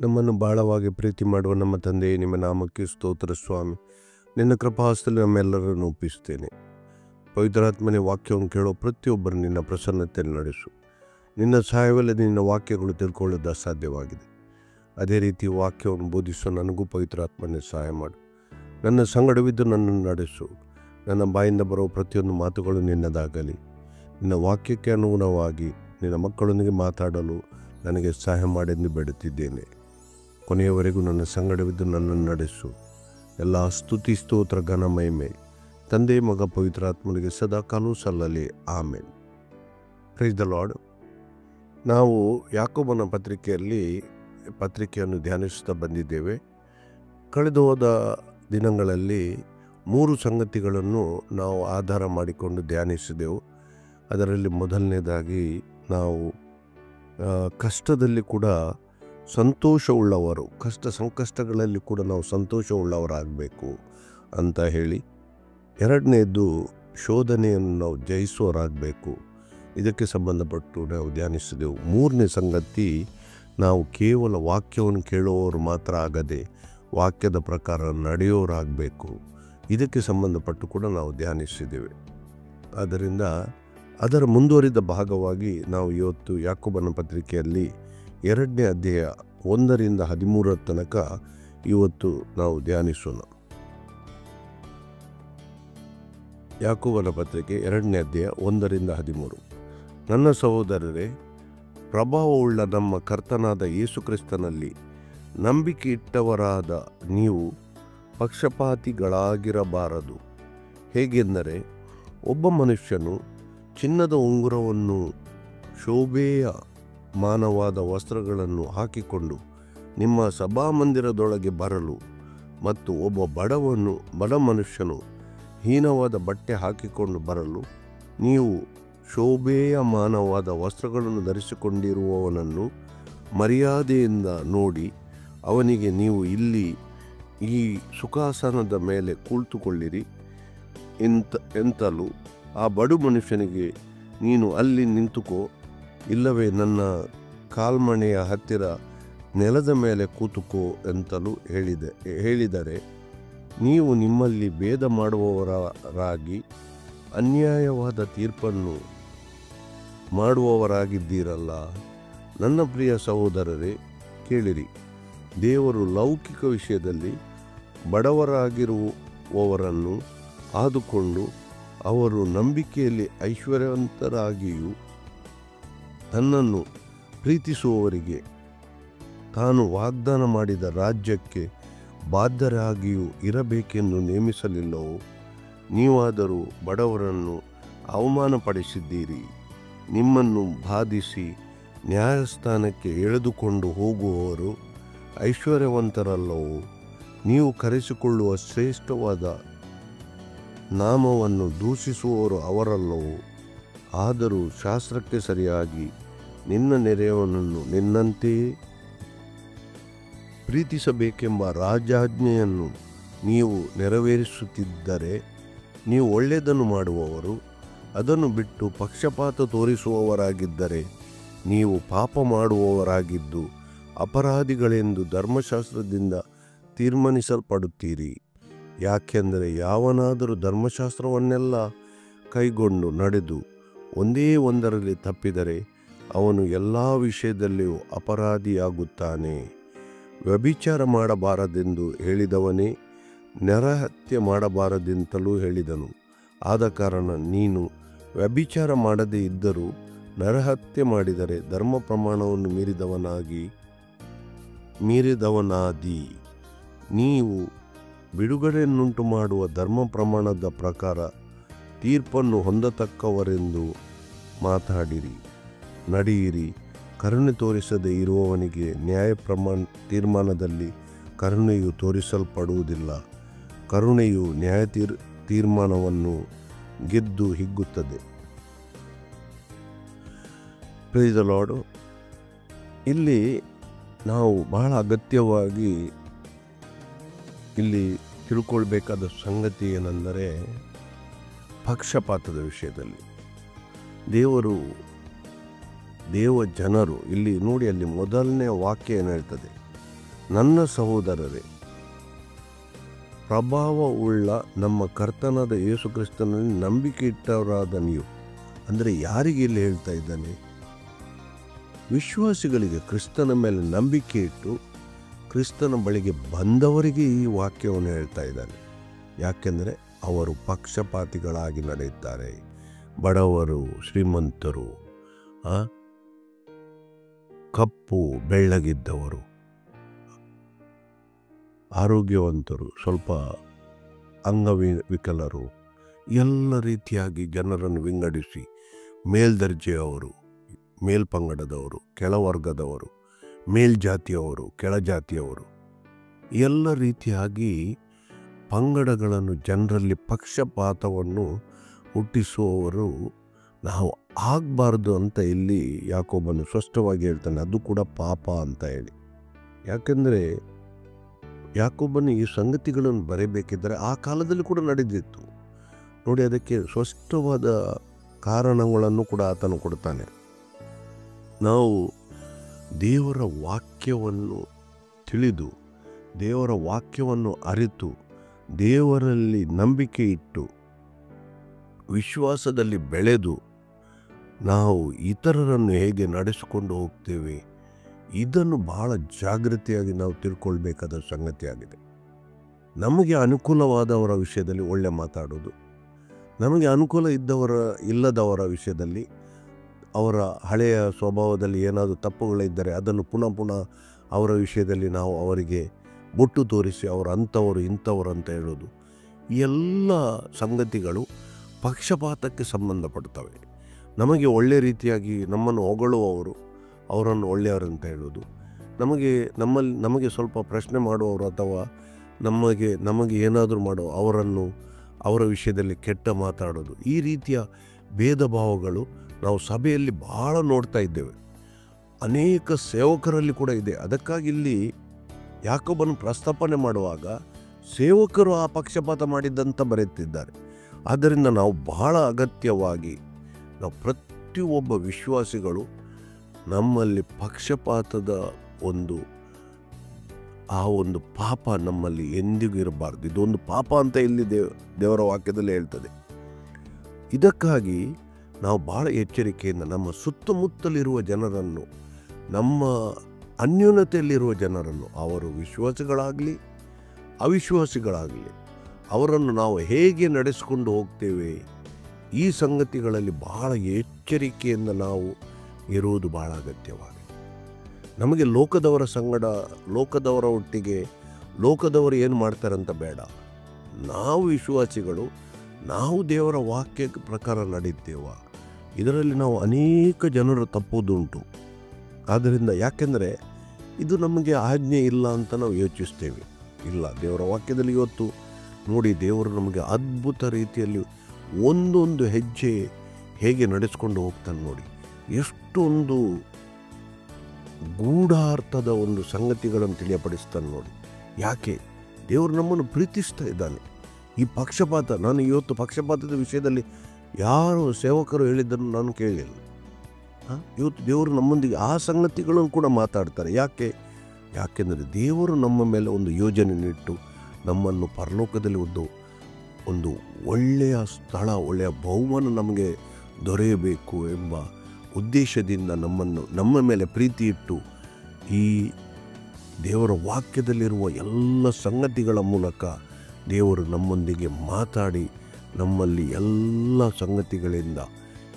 ನಮ್ಮನ್ನು ಬಹಳವಾಗಿ ಪ್ರೀತಿ ಮಾಡುವ ನಮ್ಮ ತಂದೆಯೇ, ನಿಮ್ಮ ನಾಮಕ್ಕೆ ಸ್ತೋತ್ರ ಸ್ವಾಮಿ. ನಿನ್ನ ಕೃಪಾಹಸ್ತದಲ್ಲಿ ನಮ್ಮೆಲ್ಲರನ್ನು ಒಪ್ಪಿಸ್ತೇನೆ. ಪವಿತ್ರಾತ್ಮನೇ, ವಾಕ್ಯವನ್ನು ಕೇಳೋ ಪ್ರತಿಯೊಬ್ಬರು ನಿನ್ನ ಪ್ರಸನ್ನತೆಯಲ್ಲಿ ನಡೆಸು. ನಿನ್ನ ಸಹಾಯವಿಲ್ಲದೆ ನಿನ್ನ ವಾಕ್ಯಗಳು ತಿಳ್ಕೊಳ್ಳೋದು ಅಸಾಧ್ಯವಾಗಿದೆ. ಅದೇ ರೀತಿ ವಾಕ್ಯವನ್ನು ಬೋಧಿಸೋ ನನಗೂ ಪವಿತ್ರಾತ್ಮನೇ ಸಹಾಯ ಮಾಡು. ನನ್ನ ಸಂಗಡವಿದ್ದು ನನ್ನನ್ನು ನಡೆಸು. ನನ್ನ ಬಾಯಿಂದ ಬರೋ ಪ್ರತಿಯೊಂದು ಮಾತುಗಳು ನಿನ್ನದಾಗಲಿ. ನಿನ್ನ ವಾಕ್ಯಕ್ಕೆ ಅನುಗುಣವಾಗಿ ನಿನ್ನ ಮಕ್ಕಳೊಂದಿಗೆ ಮಾತಾಡಲು ನನಗೆ ಸಹಾಯ ಮಾಡೆಂದು ಬೇಡುತ್ತಿದ್ದೇನೆ. ಕೊನೆಯವರೆಗೂ ನನ್ನ ಸಂಗಡವಿದ್ದು ನನ್ನನ್ನು ನಡೆಸು. ಎಲ್ಲ ಸ್ತುತಿ ಸ್ತೋತ್ರ ಘನ ಮಹಿಮೆ ತಂದೆ ಮಗ ಪವಿತ್ರಾತ್ಮನಿಗೆ ಸದಾಕಾಲೂ ಸಲ್ಲಲಿ. ಆಮೇಲೆ. Praise the lord. ನಾವು ಯಾಕೋಬನ ಪತ್ರಿಕೆಯನ್ನು ಧ್ಯಾನಿಸುತ್ತಾ ಬಂದಿದ್ದೇವೆ. ಕಳೆದು ಹೋದ ದಿನಗಳಲ್ಲಿ 3 ಸಂಗತಿಗಳನ್ನು ನಾವು ಆಧಾರ ಮಾಡಿಕೊಂಡು ಧ್ಯಾನಿಸಿದೆವು. ಅದರಲ್ಲಿ ಮೊದಲನೇದಾಗಿ ನಾವು ಕಷ್ಟದಲ್ಲಿ ಕೂಡ ಸಂತೋಷವುಳ್ಳವರು, ಸಂಕಷ್ಟಗಳಲ್ಲಿ ಕೂಡ ನಾವು ಸಂತೋಷವುಳ್ಳವರಾಗಬೇಕು ಅಂತ ಹೇಳಿ, ಎರಡನೇದು ಶೋಧನೆಯನ್ನು ನಾವು ಜಯಿಸುವವರಾಗಬೇಕು, ಇದಕ್ಕೆ ಸಂಬಂಧಪಟ್ಟು ನಾವು ಧ್ಯಾನಿಸಿದೆವು. ಮೂರನೇ ಸಂಗತಿ, ನಾವು ಕೇವಲ ವಾಕ್ಯವನ್ನು ಕೇಳುವವರು ಮಾತ್ರ ಆಗದೆ ವಾಕ್ಯದ ಪ್ರಕಾರ ನಡೆಯೋರಾಗಬೇಕು, ಇದಕ್ಕೆ ಸಂಬಂಧಪಟ್ಟು ಕೂಡ ನಾವು ಧ್ಯಾನಿಸಿದ್ದೇವೆ. ಆದ್ದರಿಂದ ಅದರ ಮುಂದುವರಿದ ಭಾಗವಾಗಿ ನಾವು ಇವತ್ತು ಯಾಕೋಬನ ಪತ್ರಿಕೆಯಲ್ಲಿ 2ನೇ ಅಧ್ಯಾಯ 1ರಿಂದ 13 ತನಕ ಇವತ್ತು ನಾವು ಧ್ಯಾನಿಸೋಣ. ಯಾಕೋಬನ ಪತ್ರಿಕೆ 2ನೇ ಅಧ್ಯಾಯ 1ರಿಂದ 13. ನನ್ನ ಸಹೋದರರೇ, ಪ್ರಭಾವವುಳ್ಳ ನಮ್ಮ ಕರ್ತನಾದ ಯೇಸು ಕ್ರಿಸ್ತನಲ್ಲಿ ನಂಬಿಕೆ ಇಟ್ಟವರಾದ ನೀವು ಪಕ್ಷಪಾತಿಗಳಾಗಿರಬಾರದು. ಹೇಗೆಂದರೆ, ಒಬ್ಬ ಮನುಷ್ಯನು ಚಿನ್ನದ ಉಂಗುರವನ್ನು ಶೋಭೆಯ ಮಾನವಾದ ವಸ್ತ್ರಗಳನ್ನು ಹಾಕಿಕೊಂಡು ನಿಮ್ಮ ಸಭಾಮಂದಿರದೊಳಗೆ ಬರಲು ಮತ್ತು ಒಬ್ಬ ಬಡ ಮನುಷ್ಯನು ಹೀನವಾದ ಬಟ್ಟೆ ಹಾಕಿಕೊಂಡು ಬರಲು ನೀವು ಶೋಭೆಯ ಮಾನವಾದ ವಸ್ತ್ರಗಳನ್ನು ಧರಿಸಿಕೊಂಡಿರುವವನನ್ನು ಮರ್ಯಾದೆಯಿಂದ ನೋಡಿ ಅವನಿಗೆ ನೀವು ಇಲ್ಲಿ ಈ ಸುಖಾಸನದ ಮೇಲೆ ಕುಳಿತುಕೊಳ್ಳಿರಿ ಎಂತಲೂ ಆ ಬಡು ಮನುಷ್ಯನಿಗೆ ನೀನು ಅಲ್ಲಿ ನಿಂತುಕೋ, ಇಲ್ಲವೇ ನನ್ನ ಕಾಲ್ಮಣೆಯ ಹತ್ತಿರ ನೆಲದ ಮೇಲೆ ಕೂತುಕೋ ಎಂತಲೂ ಹೇಳಿದರೆ ನೀವು ನಿಮ್ಮಲ್ಲಿ ಭೇದ ಮಾಡುವವರಾಗಿ ಅನ್ಯಾಯವಾದ ತೀರ್ಪನ್ನು ಮಾಡುವವರಾಗಿದ್ದೀರಲ್ಲ. ನನ್ನ ಪ್ರಿಯ ಸಹೋದರರೇ, ಕೇಳಿರಿ. ದೇವರು ಲೌಕಿಕ ವಿಷಯದಲ್ಲಿ ಬಡವರಾಗಿರುವವರನ್ನು ಆದುಕೊಂಡು ಅವರು ನಂಬಿಕೆಯಲ್ಲಿ ಐಶ್ವರ್ಯವಂತರಾಗಿಯೂ ತನ್ನನ್ನು ಪ್ರೀತಿಸುವವರಿಗೆ ತಾನು ವಾಗ್ದಾನ ಮಾಡಿದ ರಾಜ್ಯಕ್ಕೆ ಬಾಧ್ಯರಾಗಿಯೂ ಇರಬೇಕೆಂದು ನೇಮಿಸಲಿಲ್ಲವೋ? ನೀವಾದರೂ ಬಡವರನ್ನು ಅವಮಾನಪಡಿಸಿದ್ದೀರಿ. ನಿಮ್ಮನ್ನು ಬಾಧಿಸಿ ನ್ಯಾಯಸ್ಥಾನಕ್ಕೆ ಎಳೆದುಕೊಂಡು ಹೋಗುವವರು ಐಶ್ವರ್ಯವಂತರಲ್ಲವೋ? ನೀವು ಕರೆಸಿಕೊಳ್ಳುವ ಶ್ರೇಷ್ಠವಾದ ನಾಮವನ್ನು ದೂಷಿಸುವವರು ಅವರಲ್ಲವೋ? ಆದರೂ ಶಾಸ್ತ್ರಕ್ಕೆ ಸರಿಯಾಗಿ ನಿನ್ನ ನೆರೆಯವನನ್ನು ನಿನ್ನಂತೆಯೇ ಪ್ರೀತಿಸಬೇಕೆಂಬ ರಾಜಾಜ್ಞೆಯನ್ನು ನೀವು ನೆರವೇರಿಸುತ್ತಿದ್ದರೆ ನೀವು ಒಳ್ಳೆಯದನ್ನು ಮಾಡುವವರು. ಅದನ್ನು ಬಿಟ್ಟು ಪಕ್ಷಪಾತ ತೋರಿಸುವವರಾಗಿದ್ದರೆ ನೀವು ಪಾಪ ಮಾಡುವವರಾಗಿದ್ದು ಅಪರಾಧಿಗಳೆಂದು ಧರ್ಮಶಾಸ್ತ್ರದಿಂದ ತೀರ್ಮಾನಿಸಲ್ಪಡುತ್ತೀರಿ. ಯಾಕೆಂದರೆ ಯಾವನಾದರೂ ಧರ್ಮಶಾಸ್ತ್ರವನ್ನೆಲ್ಲ ಕೈಗೊಂಡು ನಡೆದು ಒಂದೇ ಒಂದರಲ್ಲಿ ತಪ್ಪಿದರೆ ಅವನು ಎಲ್ಲ ವಿಷಯದಲ್ಲಿಯೂ ಅಪರಾಧಿಯಾಗುತ್ತಾನೆ. ವ್ಯಭಿಚಾರ ಮಾಡಬಾರದೆಂದು ಹೇಳಿದವನೇ ನರಹತ್ಯೆ ಮಾಡಬಾರದೆಂತಲೂ ಹೇಳಿದನು. ಆದ ಕಾರಣ ನೀನು ವ್ಯಭಿಚಾರ ಮಾಡದೇ ಇದ್ದರೂ ನರಹತ್ಯೆ ಮಾಡಿದರೆ ಧರ್ಮ ಪ್ರಮಾಣವನ್ನು ಮೀರಿದವನಾದಿ. ನೀವು ಬಿಡುಗಡೆಯನ್ನುಂಟು ಮಾಡುವ ಧರ್ಮ ಪ್ರಮಾಣದ ಪ್ರಕಾರ ತೀರ್ಪನ್ನು ಹೊಂದತಕ್ಕವರೆಂದು ಮಾತಾಡಿರಿ, ನಡೆಯಿರಿ. ಕರುಣೆ ತೋರಿಸದೇ ಇರುವವನಿಗೆ ತೀರ್ಮಾನದಲ್ಲಿ ಕರುಣೆಯು ತೋರಿಸಲ್ಪಡುವುದಿಲ್ಲ. ಕರುಣೆಯು ನ್ಯಾಯ ತೀರ್ಮಾನವನ್ನು ಗೆದ್ದು ಹಿಗ್ಗುತ್ತದೆ. Praise the lord. ಇಲ್ಲಿ ನಾವು ಬಹಳ ಅಗತ್ಯವಾಗಿ ಇಲ್ಲಿ ತಿಳ್ಕೊಳ್ಬೇಕಾದ ಸಂಗತಿ ಏನೆಂದರೆ, ಪಕ್ಷಪಾತದ ವಿಷಯದಲ್ಲಿ ದೇವ ಜನರು ಇಲ್ಲಿ ನೋಡಿ, ಅಲ್ಲಿ ಮೊದಲನೇ ವಾಕ್ಯ ಏನು ಹೇಳ್ತದೆ, ನನ್ನ ಸಹೋದರರೇ, ಪ್ರಭಾವವುಳ್ಳ ನಮ್ಮ ಕರ್ತನಾದ ಯೇಸು ಕ್ರಿಸ್ತನಲ್ಲಿ ನಂಬಿಕೆ ಇಟ್ಟವರಾದ ನೀವು, ಅಂದರೆ ಯಾರಿಗೆ ಇಲ್ಲಿ ಹೇಳ್ತಾ ಇದ್ದಾನೆ? ವಿಶ್ವಾಸಿಗಳಿಗೆ, ಕ್ರಿಸ್ತನ ಮೇಲೆ ನಂಬಿಕೆ ಇಟ್ಟು ಕ್ರಿಸ್ತನ ಬಳಿಗೆ ಬಂದವರಿಗೆ ಈ ವಾಕ್ಯವನ್ನು ಹೇಳ್ತಾ ಇದ್ದಾನೆ. ಯಾಕೆಂದರೆ ಅವರು ಪಕ್ಷಪಾತಿಗಳಾಗಿ ನಡೆಯುತ್ತಾರೆ. ಬಡವರು, ಶ್ರೀಮಂತರು, ಕಪ್ಪು ಬೆಳ್ಳಗಿದ್ದವರು, ಆರೋಗ್ಯವಂತರು, ಸ್ವಲ್ಪ ಅಂಗವಿಕಲರು, ಎಲ್ಲ ರೀತಿಯಾಗಿ ಜನರನ್ನು ವಿಂಗಡಿಸಿ ಮೇಲ್ದರ್ಜೆಯವರು, ಮೇಲ್ಪಂಗಡದವರು, ಕೆಳವರ್ಗದವರು, ಮೇಲ್ಜಾತಿಯವರು, ಕೆಳಜಾತಿಯವರು, ಎಲ್ಲ ರೀತಿಯಾಗಿ ಪಂಗಡಗಳನ್ನು, ಜನರಲ್ಲಿ ಪಕ್ಷಪಾತವನ್ನು ಹುಟ್ಟಿಸುವವರು ನಾವು ಆಗಬಾರ್ದು ಅಂತ ಇಲ್ಲಿ ಯಾಕೋಬನು ಸ್ಪಷ್ಟವಾಗಿ ಹೇಳ್ತಾನೆ. ಅದು ಕೂಡ ಪಾಪ ಅಂತ ಹೇಳಿ. ಯಾಕೆಂದರೆ ಯಾಕೋಬನು ಈ ಸಂಗತಿಗಳನ್ನು ಬರೆಯಬೇಕಿದ್ದರೆ ಆ ಕಾಲದಲ್ಲಿ ಕೂಡ ನಡೆದಿತ್ತು ನೋಡಿ. ಅದಕ್ಕೆ ಸ್ಪಷ್ಟವಾದ ಕಾರಣಗಳನ್ನು ಕೂಡ ಆತನು ಕೊಡ್ತಾನೆ. ನಾವು ದೇವರ ವಾಕ್ಯವನ್ನು ತಿಳಿದು, ದೇವರ ವಾಕ್ಯವನ್ನು ಅರಿತು, ದೇವರಲ್ಲಿ ನಂಬಿಕೆ ಇಟ್ಟು, ವಿಶ್ವಾಸದಲ್ಲಿ ಬೆಳೆದು ನಾವು ಇತರರನ್ನು ಹೇಗೆ ನಡೆಸಿಕೊಂಡು ಹೋಗ್ತೇವೆ, ಇದನ್ನು ಬಹಳ ಜಾಗೃತಿಯಾಗಿ ನಾವು ತಿಳ್ಕೊಳ್ಬೇಕಾದ ಸಂಗತಿಯಾಗಿದೆ. ನಮಗೆ ಅನುಕೂಲವಾದವರ ವಿಷಯದಲ್ಲಿ ಒಳ್ಳೆ ಮಾತಾಡೋದು, ನಮಗೆ ಅನುಕೂಲ ಇಲ್ಲದವರ ವಿಷಯದಲ್ಲಿ, ಅವರ ಹಳೆಯ ಸ್ವಭಾವದಲ್ಲಿ ಏನಾದರೂ ತಪ್ಪುಗಳಿದ್ದರೆ ಅದನ್ನು ಪುನಃ ಅವರ ವಿಷಯದಲ್ಲಿ ನಾವು ಅವರಿಗೆ ಬೊಟ್ಟು ತೋರಿಸಿ ಅವರು ಅಂಥವರು ಇಂಥವರು ಅಂತ ಹೇಳೋದು, ಎಲ್ಲ ಸಂಗತಿಗಳು ಪಕ್ಷಪಾತಕ್ಕೆ ಸಂಬಂಧಪಡ್ತವೆ. ನಮಗೆ ಒಳ್ಳೆ ರೀತಿಯಾಗಿ ನಮ್ಮನ್ನು ಹೊಗಳುವವರು ಅವರನ್ನು ಒಳ್ಳೆಯವರಂತ ಹೇಳೋದು, ನಮಗೆ ಸ್ವಲ್ಪ ಪ್ರಶ್ನೆ ಮಾಡುವವರು ಅಥವಾ ನಮಗೆ ಏನಾದರೂ ಮಾಡೋ ಅವರ ವಿಷಯದಲ್ಲಿ ಕೆಟ್ಟ ಮಾತಾಡೋದು, ಈ ರೀತಿಯ ಭೇದ ಭಾವಗಳು ನಾವು ಸಭೆಯಲ್ಲಿ ಬಹಳ ನೋಡ್ತಾ ಇದ್ದೇವೆ. ಅನೇಕ ಸೇವಕರಲ್ಲಿ ಕೂಡ ಇದೆ. ಅದಕ್ಕಾಗಿ ಇಲ್ಲಿ ಯಾಕೋಬನು ಪ್ರಸ್ತಾಪನೆ ಮಾಡುವಾಗ ಸೇವಕರು ಆ ಪಕ್ಷಪಾತ ಮಾಡಿದ್ದಂತ ಬರೆಯುತ್ತಿದ್ದಾರೆ. ಆದ್ದರಿಂದ ನಾವು ಬಹಳ ಅಗತ್ಯವಾಗಿ ನಾವು ಪ್ರತಿಯೊಬ್ಬ ವಿಶ್ವಾಸಿಗಳು ನಮ್ಮಲ್ಲಿ ಪಕ್ಷಪಾತದ ಒಂದು ಪಾಪ ನಮ್ಮಲ್ಲಿ ಎಂದಿಗೂ ಇರಬಾರ್ದು. ಇದೊಂದು ಪಾಪ ಅಂತ ಇಲ್ಲಿ ದೇವರ ವಾಕ್ಯದಲ್ಲಿ ಹೇಳ್ತದೆ. ಇದಕ್ಕಾಗಿ ನಾವು ಬಹಳ ಎಚ್ಚರಿಕೆಯಿಂದ ನಮ್ಮ ಸುತ್ತಮುತ್ತಲಿರುವ ಜನರನ್ನು, ನಮ್ಮ ಅನ್ಯೂನತೆಯಲ್ಲಿರುವ ಜನರನ್ನು, ಅವರು ವಿಶ್ವಾಸಿಗಳಾಗಲಿ ಅವಿಶ್ವಾಸಿಗಳಾಗಲಿ, ಅವರನ್ನು ನಾವು ಹೇಗೆ ನಡೆಸಿಕೊಂಡು ಹೋಗ್ತೇವೆ, ಈ ಸಂಗತಿಗಳಲ್ಲಿ ಬಹಳ ಎಚ್ಚರಿಕೆಯಿಂದ ನಾವು ಇರುವುದು ಬಹಳ ಅಗತ್ಯವಾಗಿದೆ. ನಮಗೆ ಲೋಕದವರ ಒಟ್ಟಿಗೆ ಲೋಕದವರು ಏನು ಮಾಡ್ತಾರಂತ ಬೇಡ. ನಾವು ವಿಶ್ವಾಸಿಗಳು, ನಾವು ದೇವರ ವಾಕ್ಯ ಪ್ರಕಾರ ನಡೀತೇವ, ಇದರಲ್ಲಿ ನಾವು ಅನೇಕ ಜನರು ತಪ್ಪುವುದುಂಟು. ಆದ್ದರಿಂದ ಯಾಕೆಂದರೆ ಇದು ನಮಗೆ ಆಜ್ಞೆ ಇಲ್ಲ ಅಂತ ನಾವು ಯೋಚಿಸ್ತೇವೆ. ಇಲ್ಲ, ದೇವರ ವಾಕ್ಯದಲ್ಲಿ ಇವತ್ತು ನೋಡಿ, ದೇವರು ನಮಗೆ ಅದ್ಭುತ ರೀತಿಯಲ್ಲಿ ಒಂದೊಂದು ಹೆಜ್ಜೆ ಹೇಗೆ ನಡೆಸ್ಕೊಂಡು ಹೋಗ್ತಾನೆ ನೋಡಿ. ಎಷ್ಟೊಂದು ಗೂಢಾರ್ಥದ ಒಂದು ಸಂಗತಿಗಳನ್ನು ತಿಳಿಯಪಡಿಸ್ತಾನೆ ನೋಡಿ. ಯಾಕೆ? ದೇವರು ನಮ್ಮನ್ನು ಪ್ರೀತಿಸ್ತಾ ಇದ್ದಾನೆ. ಈ ಪಕ್ಷಪಾತ, ನಾನು ಇವತ್ತು ಪಕ್ಷಪಾತದ ವಿಷಯದಲ್ಲಿ ಯಾರು ಸೇವಕರು ಹೇಳಿದ್ದನ್ನು ನಾನು ಕೇಳಲಿಲ್ಲ. ಇವತ್ತು ದೇವರು ನಮ್ಮೊಂದಿಗೆ ಆ ಸಂಗತಿಗಳನ್ನು ಕೂಡ ಮಾತಾಡ್ತಾರೆ. ಯಾಕೆಂದರೆ ದೇವರು ನಮ್ಮ ಮೇಲೆ ಒಂದು ಯೋಜನೆಯನ್ನಿಟ್ಟು ನಮ್ಮನ್ನು ಪರಲೋಕದಲ್ಲಿ ಒಂದು ಒಳ್ಳೆಯ ಸ್ಥಳ, ಒಳ್ಳೆಯ ಬಹುಮಾನ ನಮಗೆ ದೊರೆಯಬೇಕು ಎಂಬ ಉದ್ದೇಶದಿಂದ ನಮ್ಮ ಮೇಲೆ ಪ್ರೀತಿ ಇಟ್ಟು ಈ ದೇವರ ವಾಕ್ಯದಲ್ಲಿರುವ ಎಲ್ಲ ಸಂಗತಿಗಳ ಮೂಲಕ ದೇವರು ನಮ್ಮೊಂದಿಗೆ ಮಾತಾಡಿ ನಮ್ಮಲ್ಲಿ ಎಲ್ಲ ಸಂಗತಿಗಳಿಂದ,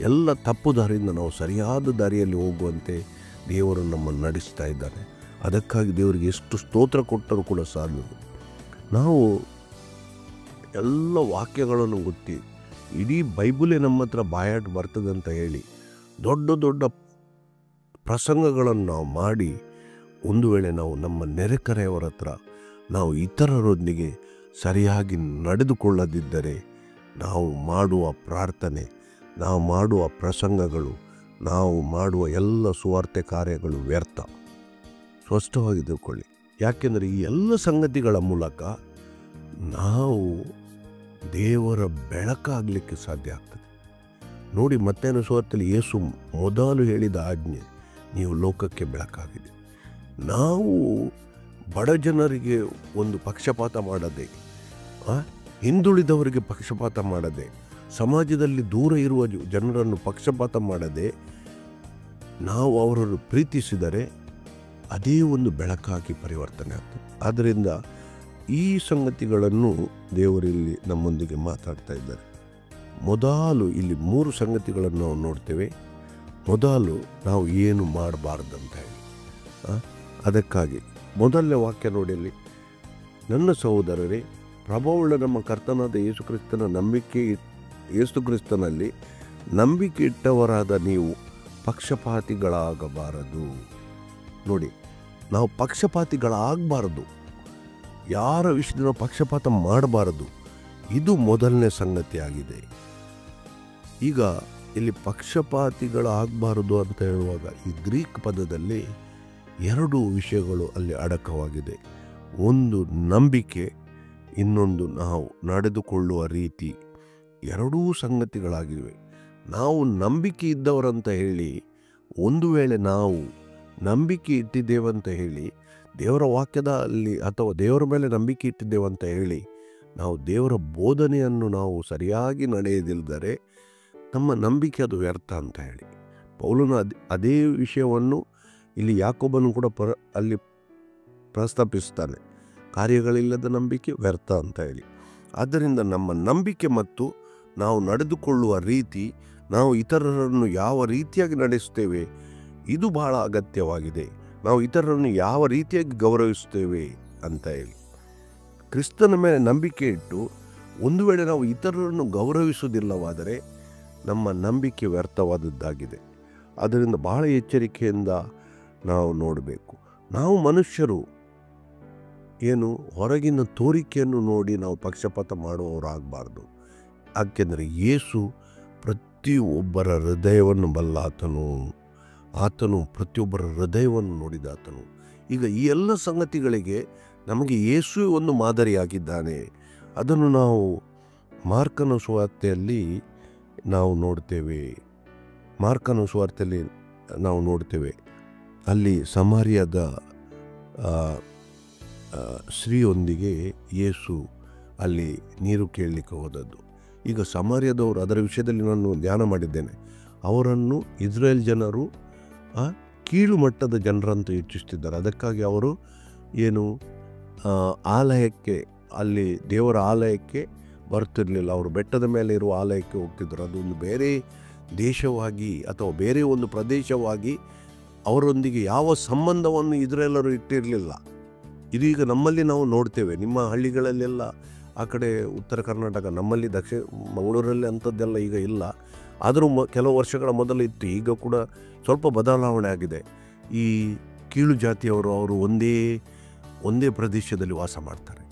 ಎಲ್ಲ ತಪ್ಪು ದಾರಿಯಿಂದ ನಾವು ಸರಿಯಾದ ದಾರಿಯಲ್ಲಿ ಹೋಗುವಂತೆ ದೇವರು ನಮ್ಮನ್ನು ನಡೆಸ್ತಾ ಇದ್ದಾನೆ. ಅದಕ್ಕಾಗಿ ದೇವರಿಗೆ ಎಷ್ಟು ಸ್ತೋತ್ರ ಕೊಟ್ಟರೂ ಕೂಡ ಸಾಲದು. ನಾವು ಎಲ್ಲ ವಾಕ್ಯಗಳನ್ನು ಗೊತ್ತಿ, ಇಡೀ ಬೈಬಲೇ ನಮ್ಮ ಹತ್ರ ಬಾಯಾಟ ಬರ್ತದೆ ಅಂತ ಹೇಳಿ ದೊಡ್ಡ ದೊಡ್ಡ ಪ್ರಸಂಗಗಳನ್ನು ನಾವು ಮಾಡಿ, ಒಂದು ವೇಳೆ ನಾವು ನಮ್ಮ ನೆರೆಕರೆಯವರ ಹತ್ರ ನಾವು ಇತರರೊಂದಿಗೆ ಸರಿಯಾಗಿ ನಡೆದುಕೊಳ್ಳದಿದ್ದರೆ ನಾವು ಮಾಡುವ ಪ್ರಾರ್ಥನೆ, ನಾವು ಮಾಡುವ ಪ್ರಸಂಗಗಳು, ನಾವು ಮಾಡುವ ಎಲ್ಲ ಸುವಾರ್ತೆ ಕಾರ್ಯಗಳು ವ್ಯರ್ಥ. ಸ್ಪಷ್ಟವಾಗಿ ತಿಳ್ಕೊಳ್ಳಿ. ಯಾಕೆಂದರೆ ಈ ಎಲ್ಲ ಸಂಗತಿಗಳ ಮೂಲಕ ನಾವು ದೇವರ ಬೆಳಕಾಗಲಿಕ್ಕೆ ಸಾಧ್ಯ ಆಗ್ತದೆ ನೋಡಿ. ಮತ್ತೇನು ಸುವಾರ್ತೆಯಲ್ಲಿ ಯೇಸು ಮೊದಲು ಹೇಳಿದ ಆಜ್ಞೆ, ನೀವು ಲೋಕಕ್ಕೆ ಬೆಳಕಾಗಿದೆ. ನಾವು ಬಡ ಜನರಿಗೆ ಒಂದು ಪಕ್ಷಪಾತ ಮಾಡದೆ, ಹಿಂದುಳಿದವರಿಗೆ ಪಕ್ಷಪಾತ ಮಾಡದೆ, ಸಮಾಜದಲ್ಲಿ ದೂರ ಇರುವ ಜನರನ್ನು ಪಕ್ಷಪಾತ ಮಾಡದೆ ನಾವು ಅವರನ್ನು ಪ್ರೀತಿಸಿದರೆ ಅದೇ ಒಂದು ಬೆಳಕಾಗಿ ಪರಿವರ್ತನೆ ಆಗ್ತದೆ. ಆದ್ದರಿಂದ ಈ ಸಂಗತಿಗಳನ್ನು ದೇವರಲ್ಲಿ ನಮ್ಮೊಂದಿಗೆ ಮಾತಾಡ್ತಾ ಇದ್ದಾರೆ. ಮೊದಲು ಇಲ್ಲಿ 3 ಸಂಗತಿಗಳನ್ನು ನಾವು ನೋಡ್ತೇವೆ. ಮೊದಲು ನಾವು ಏನು ಮಾಡಬಾರ್ದಂತ ಹೇಳಿ, ಅದಕ್ಕಾಗಿ ಮೊದಲನೇ ವಾಕ್ಯ ನೋಡಿ ಅಲ್ಲಿ, ನನ್ನ ಸಹೋದರರೇ, ಪ್ರಭಾವವುಳ್ಳ ನಮ್ಮ ಕರ್ತನಾದ ಯೇಸು ಕ್ರಿಸ್ತನಲ್ಲಿ ನಂಬಿಕೆ ಇಟ್ಟವರಾದ ನೀವು ಪಕ್ಷಪಾತಿಗಳಾಗಬಾರದು. ನೋಡಿ, ನಾವು ಪಕ್ಷಪಾತಿಗಳಾಗಬಾರದು, ಯಾರ ವಿಷಯದ ಪಕ್ಷಪಾತ ಮಾಡಬಾರದು. ಇದು ಮೊದಲನೇ ಸಂಗತಿಯಾಗಿದೆ. ಈಗ ಇಲ್ಲಿ ಪಕ್ಷಪಾತಿಗಳಾಗಬಾರದು ಅಂತ ಹೇಳುವಾಗ ಈ ಗ್ರೀಕ್ ಪದದಲ್ಲಿ 2 ವಿಷಯಗಳು ಅಲ್ಲಿ ಅಡಕವಾಗಿದೆ. ಒಂದು ನಂಬಿಕೆ, ಇನ್ನೊಂದು ನಾವು ನಡೆದುಕೊಳ್ಳುವ ರೀತಿ. 2 ಸಂಗತಿಗಳಾಗಿವೆ. ನಾವು ನಂಬಿಕೆ ಇದ್ದವರಂತ ಹೇಳಿ, ಒಂದು ವೇಳೆ ನಾವು ನಂಬಿಕೆ ಇಟ್ಟಿದ್ದೇವಂತ ಹೇಳಿ, ದೇವರ ವಾಕ್ಯದಲ್ಲಿ ಅಥವಾ ದೇವರ ಮೇಲೆ ನಂಬಿಕೆ ಇಟ್ಟಿದ್ದೇವಂತ ಹೇಳಿ ನಾವು ದೇವರ ಬೋಧನೆಯನ್ನು ನಾವು ಸರಿಯಾಗಿ ನಡೆಯದಿಲ್ಲದರೆ ನಮ್ಮ ನಂಬಿಕೆ ಅದು ವ್ಯರ್ಥ ಅಂತ ಹೇಳಿ ಪೌಲನು ಅದೇ ವಿಷಯವನ್ನು ಇಲ್ಲಿ ಯಾಕೋಬನು ಕೂಡ ಅಲ್ಲಿ ಪ್ರಸ್ತಾಪಿಸ್ತಾನೆ. ಕಾರ್ಯಗಳಿಲ್ಲದ ನಂಬಿಕೆ ವ್ಯರ್ಥ ಅಂತ ಹೇಳಿ. ಆದ್ದರಿಂದ ನಮ್ಮ ನಂಬಿಕೆ ಮತ್ತು ನಾವು ನಡೆದುಕೊಳ್ಳುವ ರೀತಿ, ನಾವು ಇತರರನ್ನು ಯಾವ ರೀತಿಯಾಗಿ ನಡೆಸ್ತೇವೆ, ಇದು ಬಹಳ ಅಗತ್ಯವಾಗಿದೆ. ನಾವು ಇತರರನ್ನು ಯಾವ ರೀತಿಯಾಗಿ ಗೌರವಿಸ್ತೇವೆ ಅಂತ ಹೇಳಿ. ಕ್ರಿಸ್ತನ ಮೇಲೆ ನಂಬಿಕೆ ಇಟ್ಟು ಒಂದು ವೇಳೆ ನಾವು ಇತರರನ್ನು ಗೌರವಿಸುವುದಿಲ್ಲವಾದರೆ ನಮ್ಮ ನಂಬಿಕೆ ವ್ಯರ್ಥವಾದದ್ದಾಗಿದೆ. ಅದರಿಂದ ಬಹಳ ಎಚ್ಚರಿಕೆಯಿಂದ ನಾವು ನೋಡಬೇಕು. ನಾವು ಮನುಷ್ಯರು ಏನು ಹೊರಗಿನ ತೋರಿಕೆಯನ್ನು ನೋಡಿ ನಾವು ಪಕ್ಷಪಾತ ಮಾಡುವವರಾಗಬಾರ್ದು. ಯಾಕೆಂದರೆ ಯೇಸು ಪ್ರತಿಯೊಬ್ಬರ ಹೃದಯವನ್ನು ಬಲ್ಲಾತನು, ಆತನು ಪ್ರತಿಯೊಬ್ಬರ ಹೃದಯವನ್ನು ನೋಡಿದಾತನು. ಈಗ ಈ ಎಲ್ಲ ಸಂಗತಿಗಳಿಗೆ ನಮಗೆ ಯೇಸು ಒಂದು ಮಾದರಿಯಾಗಿದ್ದಾನೆ. ಅದನ್ನು ನಾವು ಮಾರ್ಕನ ಸುವಾರ್ತೆಯಲ್ಲಿ ನಾವು ನೋಡ್ತೇವೆ. ಅಲ್ಲಿ ಸಮಾರ್ಯದ ಸ್ತ್ರೀಯೊಂದಿಗೆ ಯೇಸು ಅಲ್ಲಿ ನೀರು ಕೇಳಲಿಕ್ಕೆ ಹೋದದ್ದು. ಈಗ ಸಮಾರ್ಯದವರು, ಅದರ ವಿಷಯದಲ್ಲಿ ನಾನು ಧ್ಯಾನ ಮಾಡಿದ್ದೇನೆ, ಅವರನ್ನು ಇಸ್ರೇಲ್ ಜನರು ಕೀಳು ಮಟ್ಟದ ಜನರಂತೂ ಹೆಚ್ಚಿಸ್ತಿದ್ದಾರೆ. ಅದಕ್ಕಾಗಿ ಅವರು ಏನು ಆಲಯಕ್ಕೆ, ಅಲ್ಲಿ ದೇವರ ಆಲಯಕ್ಕೆ ಬರ್ತಿರಲಿಲ್ಲ. ಅವರು ಬೆಟ್ಟದ ಮೇಲೆ ಇರುವ ಆಲಯಕ್ಕೆ ಹೋಗ್ತಿದ್ರು. ಅದೊಂದು ಬೇರೆ ದೇಶವಾಗಿ ಅಥವಾ ಬೇರೆ ಒಂದು ಪ್ರದೇಶವಾಗಿ ಅವರೊಂದಿಗೆ ಯಾವ ಸಂಬಂಧವನ್ನು ಇಸ್ರೇಲರು ಇಟ್ಟಿರಲಿಲ್ಲ. ಇದು ಈಗ ನಮ್ಮಲ್ಲಿ ನಾವು ನೋಡ್ತೇವೆ. ನಿಮ್ಮ ಹಳ್ಳಿಗಳಲ್ಲೆಲ್ಲ, ಆ ಕಡೆ ಉತ್ತರ ಕರ್ನಾಟಕ, ನಮ್ಮಲ್ಲಿ ದಕ್ಷಿಣ ಮಂಗಳೂರಲ್ಲಿ ಅಂಥದ್ದೆಲ್ಲ ಈಗ ಇಲ್ಲ. ಆದರೂ ಕೆಲವು ವರ್ಷಗಳ ಮೊದಲು ಇತ್ತು. ಈಗ ಕೂಡ ಸ್ವಲ್ಪ ಬದಲಾವಣೆ ಆಗಿದೆ. ಈ ಕೀಳು ಜಾತಿಯವರು ಅವರು ಒಂದೇ ಪ್ರದೇಶದಲ್ಲಿ ವಾಸ ಮಾಡ್ತಾರೆ.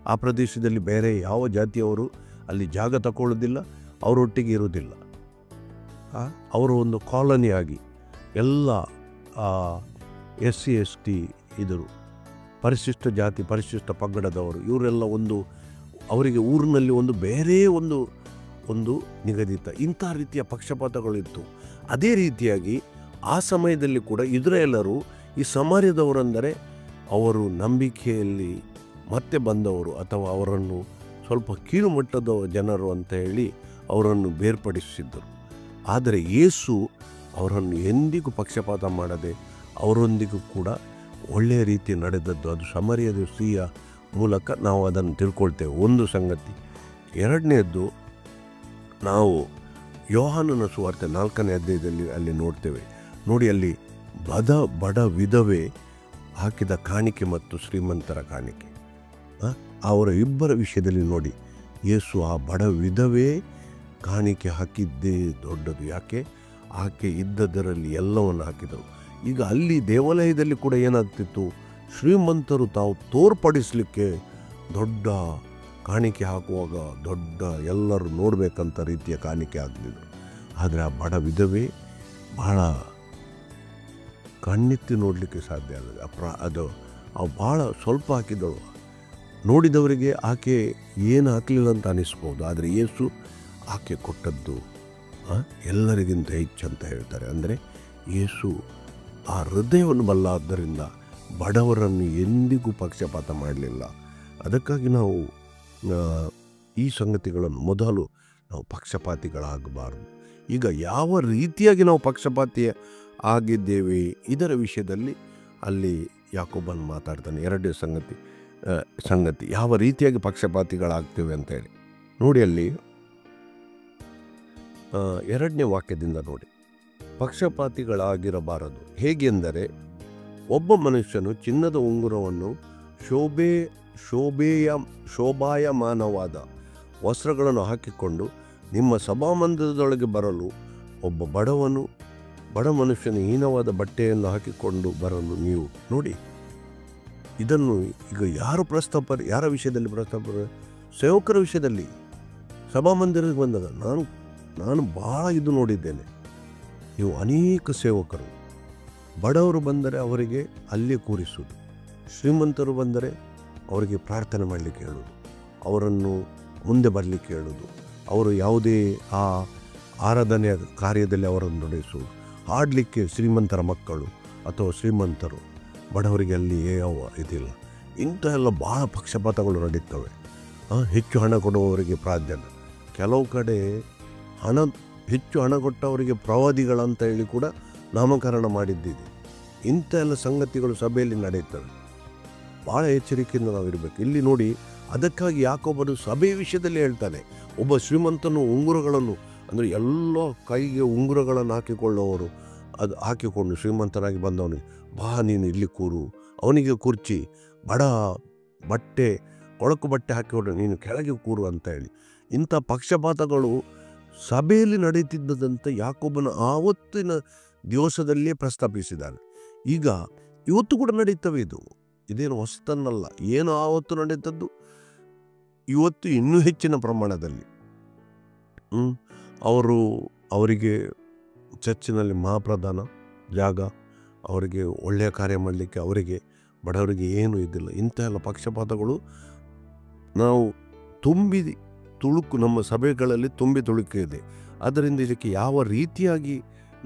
ಆ ಪ್ರದೇಶದಲ್ಲಿ ಬೇರೆ ಯಾವ ಜಾತಿಯವರು ಅಲ್ಲಿ ಜಾಗ ತಗೊಳ್ಳೋದಿಲ್ಲ, ಅವರೊಟ್ಟಿಗೆ ಇರೋದಿಲ್ಲ. ಅವರು ಒಂದು ಕಾಲನಿಯಾಗಿ ಎಲ್ಲ SC ST ಇದರು, ಪರಿಶಿಷ್ಟ ಜಾತಿ, ಪರಿಶಿಷ್ಟ ಪಂಗಡದವರು, ಇವರೆಲ್ಲ ಅವರಿಗೆ ಊರಿನಲ್ಲಿ ಒಂದು ಬೇರೆ ಒಂದು ನಿಗದಿತ ಇಂಥ ರೀತಿಯ ಪಕ್ಷಪಾತಗಳಿತ್ತು. ಅದೇ ರೀತಿಯಾಗಿ ಆ ಸಮಯದಲ್ಲಿ ಕೂಡ ಇಸ್ರಾಯೇಲರು ಈ ಸಮಾರ್ಯದವರೆಂದರೆ ಅವರು ನಂಬಿಕೆಯಲ್ಲಿ ಮತ್ತೆ ಬಂದವರು ಅಥವಾ ಅವರನ್ನು ಸ್ವಲ್ಪ ಕೀಳುಮಟ್ಟದ ಜನರು ಅಂತ ಹೇಳಿ ಅವರನ್ನು ಬೇರ್ಪಡಿಸಿದ್ದರು. ಆದರೆ ಯೇಸು ಅವರನ್ನು ಎಂದಿಗೂ ಪಕ್ಷಪಾತ ಮಾಡದೆ ಅವರೊಂದಿಗೂ ಕೂಡ ಒಳ್ಳೆಯ ರೀತಿ ನಡೆದದ್ದು. ಅದು ಸಮಾರ್ಯದ ಸ್ತ್ರೀಯ ಮೂಲಕ ನಾವು ಅದನ್ನು ತಿಳ್ಕೊಳ್ತೇವೆ, ಒಂದು ಸಂಗತಿ. ಎರಡನೇದ್ದು, ನಾವು ಯೋಹಾನನ ಸುವಾರ್ತೆ 4ನೇ ಅಧ್ಯಾಯದಲ್ಲಿ ಅಲ್ಲಿ ನೋಡ್ತೇವೆ. ನೋಡಿ, ಅಲ್ಲಿ ಬಡ ವಿಧವೆ ಹಾಕಿದ ಕಾಣಿಕೆ ಮತ್ತು ಶ್ರೀಮಂತರ ಕಾಣಿಕೆ, ಅವರ ಇಬ್ಬರ ವಿಷಯದಲ್ಲಿ ನೋಡಿ, ಯೇಸು ಆ ಬಡ ವಿಧವೆ ಕಾಣಿಕೆ ಹಾಕಿದ್ದೇ ದೊಡ್ಡದು. ಯಾಕೆ? ಆಕೆ ಇದ್ದದರಲ್ಲಿ ಎಲ್ಲವನ್ನು ಹಾಕಿದರು. ಈಗ ಅಲ್ಲಿ ದೇವಾಲಯದಲ್ಲಿ ಕೂಡ ಏನಾಗ್ತಿತ್ತು, ಶ್ರೀಮಂತರು ತಾವು ತೋರ್ಪಡಿಸಲಿಕ್ಕೆ ದೊಡ್ಡ ಕಾಣಿಕೆ ಹಾಕುವಾಗ ದೊಡ್ಡ ಎಲ್ಲರೂ ನೋಡಬೇಕಂತ ರೀತಿಯ ಕಾಣಿಕೆ ಹಾಕ್ತಿದ್ರು. ಆದರೆ ಆ ಬಡ ವಿಧವೆ ಬಹಳ ಕಣ್ಣೆತ್ತಿ ನೋಡಲಿಕ್ಕೆ ಸಾಧ್ಯ ಆಗದೆ. ಅದು ಭಾಳ ಸ್ವಲ್ಪ ಹಾಕಿದಳು. ನೋಡಿದವರಿಗೆ ಆಕೆ ಏನು ಹಾಕಲಿಲ್ಲ ಅಂತ ಅನಿಸ್ಬೋದು. ಆದರೆ ಯೇಸು ಆಕೆ ಕೊಟ್ಟದ್ದು ಎಲ್ಲರಿಗಿಂತ ಹೆಚ್ಚಂತ ಹೇಳ್ತಾರೆ. ಅಂದರೆ ಯೇಸು ಆ ಹೃದಯವನ್ನು ಬಲ್ಲಾದ್ದರಿಂದ ಬಡವರನ್ನು ಎಂದಿಗೂ ಪಕ್ಷಪಾತ ಮಾಡಲಿಲ್ಲ. ಅದಕ್ಕಾಗಿ ನಾವು ಈ ಸಂಗತಿಗಳನ್ನು ಮೊದಲು ನಾವು ಪಕ್ಷಪಾತಿಗಳಾಗಬಾರ್ದು. ಈಗ ಯಾವ ರೀತಿಯಾಗಿ ನಾವು ಪಕ್ಷಪಾತಿ ಆಗಿದ್ದೇವೆ ಇದರ ವಿಷಯದಲ್ಲಿ ಅಲ್ಲಿ ಯಾಕೋಬನು ಮಾತಾಡ್ತಾನೆ. ಎರಡನೇ ಸಂಗತಿ ಯಾವ ರೀತಿಯಾಗಿ ಪಕ್ಷಪಾತಿಗಳಾಗ್ತೇವೆ ಅಂತೇಳಿ ನೋಡಿ. ಅಲ್ಲಿ 2ನೇ ವಾಕ್ಯದಿಂದ ನೋಡಿ, ಪಕ್ಷಪಾತಿಗಳಾಗಿರಬಾರದು. ಹೇಗೆಂದರೆ ಒಬ್ಬ ಮನುಷ್ಯನು ಚಿನ್ನದ ಉಂಗುರವನ್ನು ಶೋಭಾಯಮಾನವಾದ ವಸ್ತ್ರಗಳನ್ನು ಹಾಕಿಕೊಂಡು ನಿಮ್ಮ ಸಭಾಮಂದಿರದೊಳಗೆ ಬರಲು ಒಬ್ಬ ಬಡ ಮನುಷ್ಯನು ಹೀನವಾದ ಬಟ್ಟೆಯನ್ನು ಹಾಕಿಕೊಂಡು ಬರಲು ನೀವು ನೋಡಿ. ಇದನ್ನು ಈಗ ಯಾರ ವಿಷಯದಲ್ಲಿ ಪ್ರಸ್ತಾಪ? ಸೇವಕರ ವಿಷಯದಲ್ಲಿ. ಸಭಾಮಂದಿರಕ್ಕೆ ಬಂದಾಗ ನಾನು ಭಾಳ ಇದು ನೋಡಿದ್ದೇನೆ. ನೀವು ಅನೇಕ ಸೇವಕರು, ಬಡವರು ಬಂದರೆ ಅವರಿಗೆ ಅಲ್ಲೇ ಕೂರಿಸುವುದು, ಶ್ರೀಮಂತರು ಬಂದರೆ ಅವರಿಗೆ ಪ್ರಾರ್ಥನೆ ಮಾಡಲಿಕ್ಕೆ ಹೇಳೋದು, ಅವರನ್ನು ಮುಂದೆ ಬರಲಿಕ್ಕೆ ಹೇಳೋದು, ಅವರು ಯಾವುದೇ ಆ ಆರಾಧನೆಯ ಕಾರ್ಯದಲ್ಲಿ ಅವರನ್ನು ನಡೆಸುವುದು, ಹಾಡಲಿಕ್ಕೆ ಶ್ರೀಮಂತರ ಮಕ್ಕಳು ಅಥವಾ ಶ್ರೀಮಂತರು, ಬಡವರಿಗೆ ಅಲ್ಲಿ ಯಾವ ಇದಿಲ್ಲ. ಇಂಥ ಎಲ್ಲ ಭಾಳ ಪಕ್ಷಪಾತಗಳು ನಡೀತವೆ. ಹೆಚ್ಚು ಹಣ ಕೊಡುವವರಿಗೆ ಪ್ರಾಧಾನ್ಯ, ಕೆಲವು ಕಡೆ ಹೆಚ್ಚು ಹಣ ಕೊಟ್ಟವರಿಗೆ ಪ್ರವಾದಿಗಳಂತ ಹೇಳಿ ಕೂಡ ನಾಮಕರಣ ಮಾಡಿದ್ದಿದೆ. ಇಂಥ ಎಲ್ಲ ಸಂಗತಿಗಳು ಸಭೆಯಲ್ಲಿ ನಡೆಯುತ್ತವೆ. ಭಾಳ ಎಚ್ಚರಿಕೆಯಿಂದ ನಾವು ಇರಬೇಕು. ಇಲ್ಲಿ ನೋಡಿ, ಅದಕ್ಕಾಗಿ ಯಾಕೋಬನು ಸಭೆಯ ವಿಷಯದಲ್ಲಿ ಹೇಳ್ತಾನೆ. ಒಬ್ಬ ಶ್ರೀಮಂತನು ಉಂಗುರಗಳನ್ನು ಅಂದರೆ ಎಲ್ಲ ಕೈಗೆ ಉಂಗುರಗಳನ್ನು ಹಾಕಿಕೊಳ್ಳುವವರು ಅದು ಹಾಕಿಕೊಂಡು ಶ್ರೀಮಂತನಾಗಿ ಬಂದವನಿಗೆ, ಬಾ ನೀನು ಇಲ್ಲಿ ಕೂರು, ಅವನಿಗೆ ಕುರ್ಚಿ, ಬಟ್ಟೆ ಕೊಳಕು ಬಟ್ಟೆ ಹಾಕಿಕೊಂಡು ನೀನು ಕೆಳಗೆ ಕೂರು ಅಂತ ಹೇಳಿ ಇಂಥ ಪಕ್ಷಪಾತಗಳು ಸಭೆಯಲ್ಲಿ ನಡೀತಿದ್ದಂತೆ ಯಾಕೋಬನ ಆವತ್ತಿನ ದಿವಸದಲ್ಲೇ ಪ್ರಸ್ತಾಪಿಸಿದ್ದಾನೆ. ಈಗ ಇವತ್ತು ಕೂಡ ನಡೀತವೆ. ಇದೇನು ಹೊಸತನ್ನಲ್ಲ. ಏನು ಆವತ್ತು ನಡೀತದ್ದು ಇವತ್ತು ಇನ್ನೂ ಹೆಚ್ಚಿನ ಪ್ರಮಾಣದಲ್ಲಿ. ಅವರಿಗೆ ಚರ್ಚಿನಲ್ಲಿ ಮಹಾಪ್ರಧಾನ ಜಾಗ, ಅವರಿಗೆ ಒಳ್ಳೆಯ ಕಾರ್ಯ ಮಾಡಲಿಕ್ಕೆ ಅವರಿಗೆ ಬಡವರಿಗೆ ಏನೂ ಇದ್ದಿಲ್ಲ. ಇಂಥ ಎಲ್ಲ ಪಕ್ಷಪಾತಗಳು ನಾವು ನಮ್ಮ ಸಭೆಗಳಲ್ಲಿ ತುಂಬಿ ತುಳುಕಿದೆ. ಆದ್ದರಿಂದ ಇದಕ್ಕೆ ಯಾವ ರೀತಿಯಾಗಿ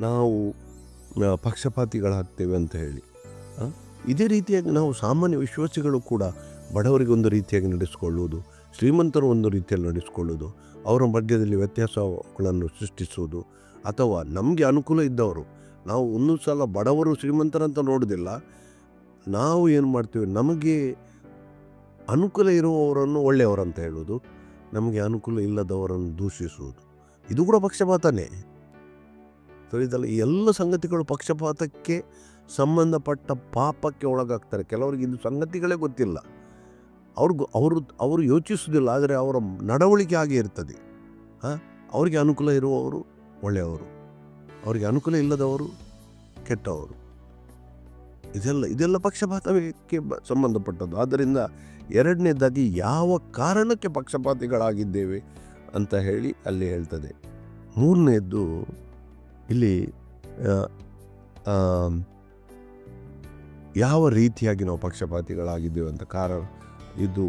ನಾವು ಪಕ್ಷಪಾತಿಗಳಾಗ್ತೇವೆ ಅಂತ ಹೇಳಿ, ಇದೇ ರೀತಿಯಾಗಿ ನಾವು ಸಾಮಾನ್ಯ ವಿಶ್ವಾಸಿಗಳು ಕೂಡ ಬಡವರಿಗೆ ಒಂದು ರೀತಿಯಾಗಿ ನಡೆಸಿಕೊಳ್ಳುವುದು, ಶ್ರೀಮಂತರು ಒಂದು ರೀತಿಯಲ್ಲಿ ನಡೆಸಿಕೊಳ್ಳುವುದು, ಅವರ ಮಧ್ಯದಲ್ಲಿ ವ್ಯತ್ಯಾಸಗಳನ್ನು ಸೃಷ್ಟಿಸುವುದು, ಅಥವಾ ನಮಗೆ ಅನುಕೂಲ ಇದ್ದವರು, ನಾವು ಒಂದೊಂದು ಸಲ ಬಡವರು ಶ್ರೀಮಂತರಂತ ನೋಡೋದಿಲ್ಲ, ನಾವು ಏನು ಮಾಡ್ತೀವಿ, ನಮಗೆ ಅನುಕೂಲ ಇರುವವರನ್ನು ಒಳ್ಳೆಯವರಂತ ಹೇಳೋದು, ನಮಗೆ ಅನುಕೂಲ ಇಲ್ಲದವರನ್ನು ದೂಷಿಸುವುದು, ಇದು ಕೂಡ ಪಕ್ಷಪಾತನೇ. ತಿಳಿದಲ್ಲ, ಈ ಎಲ್ಲ ಸಂಗತಿಗಳು ಪಕ್ಷಪಾತಕ್ಕೆ ಸಂಬಂಧಪಟ್ಟ ಪಾಪಕ್ಕೆ ಒಳಗಾಗ್ತಾರೆ. ಕೆಲವರಿಗೆ ಇದು ಸಂಗತಿಗಳೇ ಗೊತ್ತಿಲ್ಲ, ಅವರು ಯೋಚಿಸುವುದಿಲ್ಲ, ಆದರೆ ಅವರ ನಡವಳಿಕೆ ಹಾಗೆ ಇರ್ತದೆ. ಅವರಿಗೆ ಅನುಕೂಲ ಇರುವವರು ಒಳ್ಳೆಯವರು, ಅವರಿಗೆ ಅನುಕೂಲ ಇಲ್ಲದವರು ಕೆಟ್ಟವರು. ಇದೆಲ್ಲ ಪಕ್ಷಪಾತಕ್ಕೆ ಸಂಬಂಧಪಟ್ಟದ್ದು. ಆದ್ದರಿಂದ ಎರಡನೇದಾಗಿ ಯಾವ ಕಾರಣಕ್ಕೆ ಪಕ್ಷಪಾತಿಗಳಾಗಿದ್ದೇವೆ ಅಂತ ಹೇಳಿ ಅಲ್ಲಿ ಹೇಳ್ತದೆ. ಮೂರನೇದ್ದು ಇಲ್ಲಿ ಯಾವ ರೀತಿಯಾಗಿ ನಾವು ಪಕ್ಷಪಾತಿಗಳಾಗಿದ್ದೇವೆ ಅಂತ ಕಾರಣ ಇದು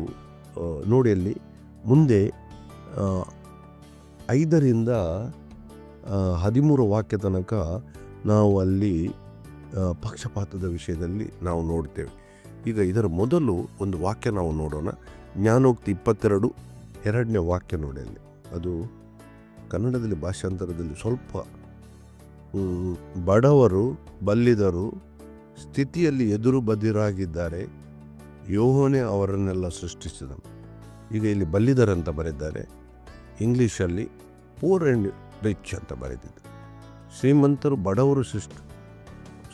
ನೋಡಿ. ಅಲ್ಲಿ ಮುಂದೆ 5ರಿಂದ 13 ವಾಕ್ಯ ತನಕ ನಾವು ಅಲ್ಲಿ ಪಕ್ಷಪಾತದ ವಿಷಯದಲ್ಲಿ ನಾವು ನೋಡ್ತೇವೆ. ಈಗ ಇದರ ಮೊದಲು ಒಂದು ವಾಕ್ಯ ನಾವು ನೋಡೋಣ. ಜ್ಞಾನೋಕ್ತಿ 22 2ನೇ ವಾಕ್ಯ ನೋಡಿ. ಅಲ್ಲಿ ಅದು ಕನ್ನಡದಲ್ಲಿ ಭಾಷಾಂತರದಲ್ಲಿ ಸ್ವಲ್ಪ ಬಡವರು ಬಲ್ಲಿದರು ಸ್ಥಿತಿಯಲ್ಲಿ ಎದುರು ಬದಿರಾಗಿದ್ದಾರೆ, ಯೋಹನೇ ಅವರನ್ನೆಲ್ಲ ಸೃಷ್ಟಿಸಿದನು. ಈಗ ಇಲ್ಲಿ ಬಲ್ಲಿದರಂತ ಬರೆದಿದ್ದಾರೆ, ಇಂಗ್ಲೀಷಲ್ಲಿ ಪೂರ್ ಆ್ಯಂಡ್ ರಿಚ್ ಅಂತ ಬರೆದಿದ್ದಾರೆ. ಶ್ರೀಮಂತರು ಬಡವರು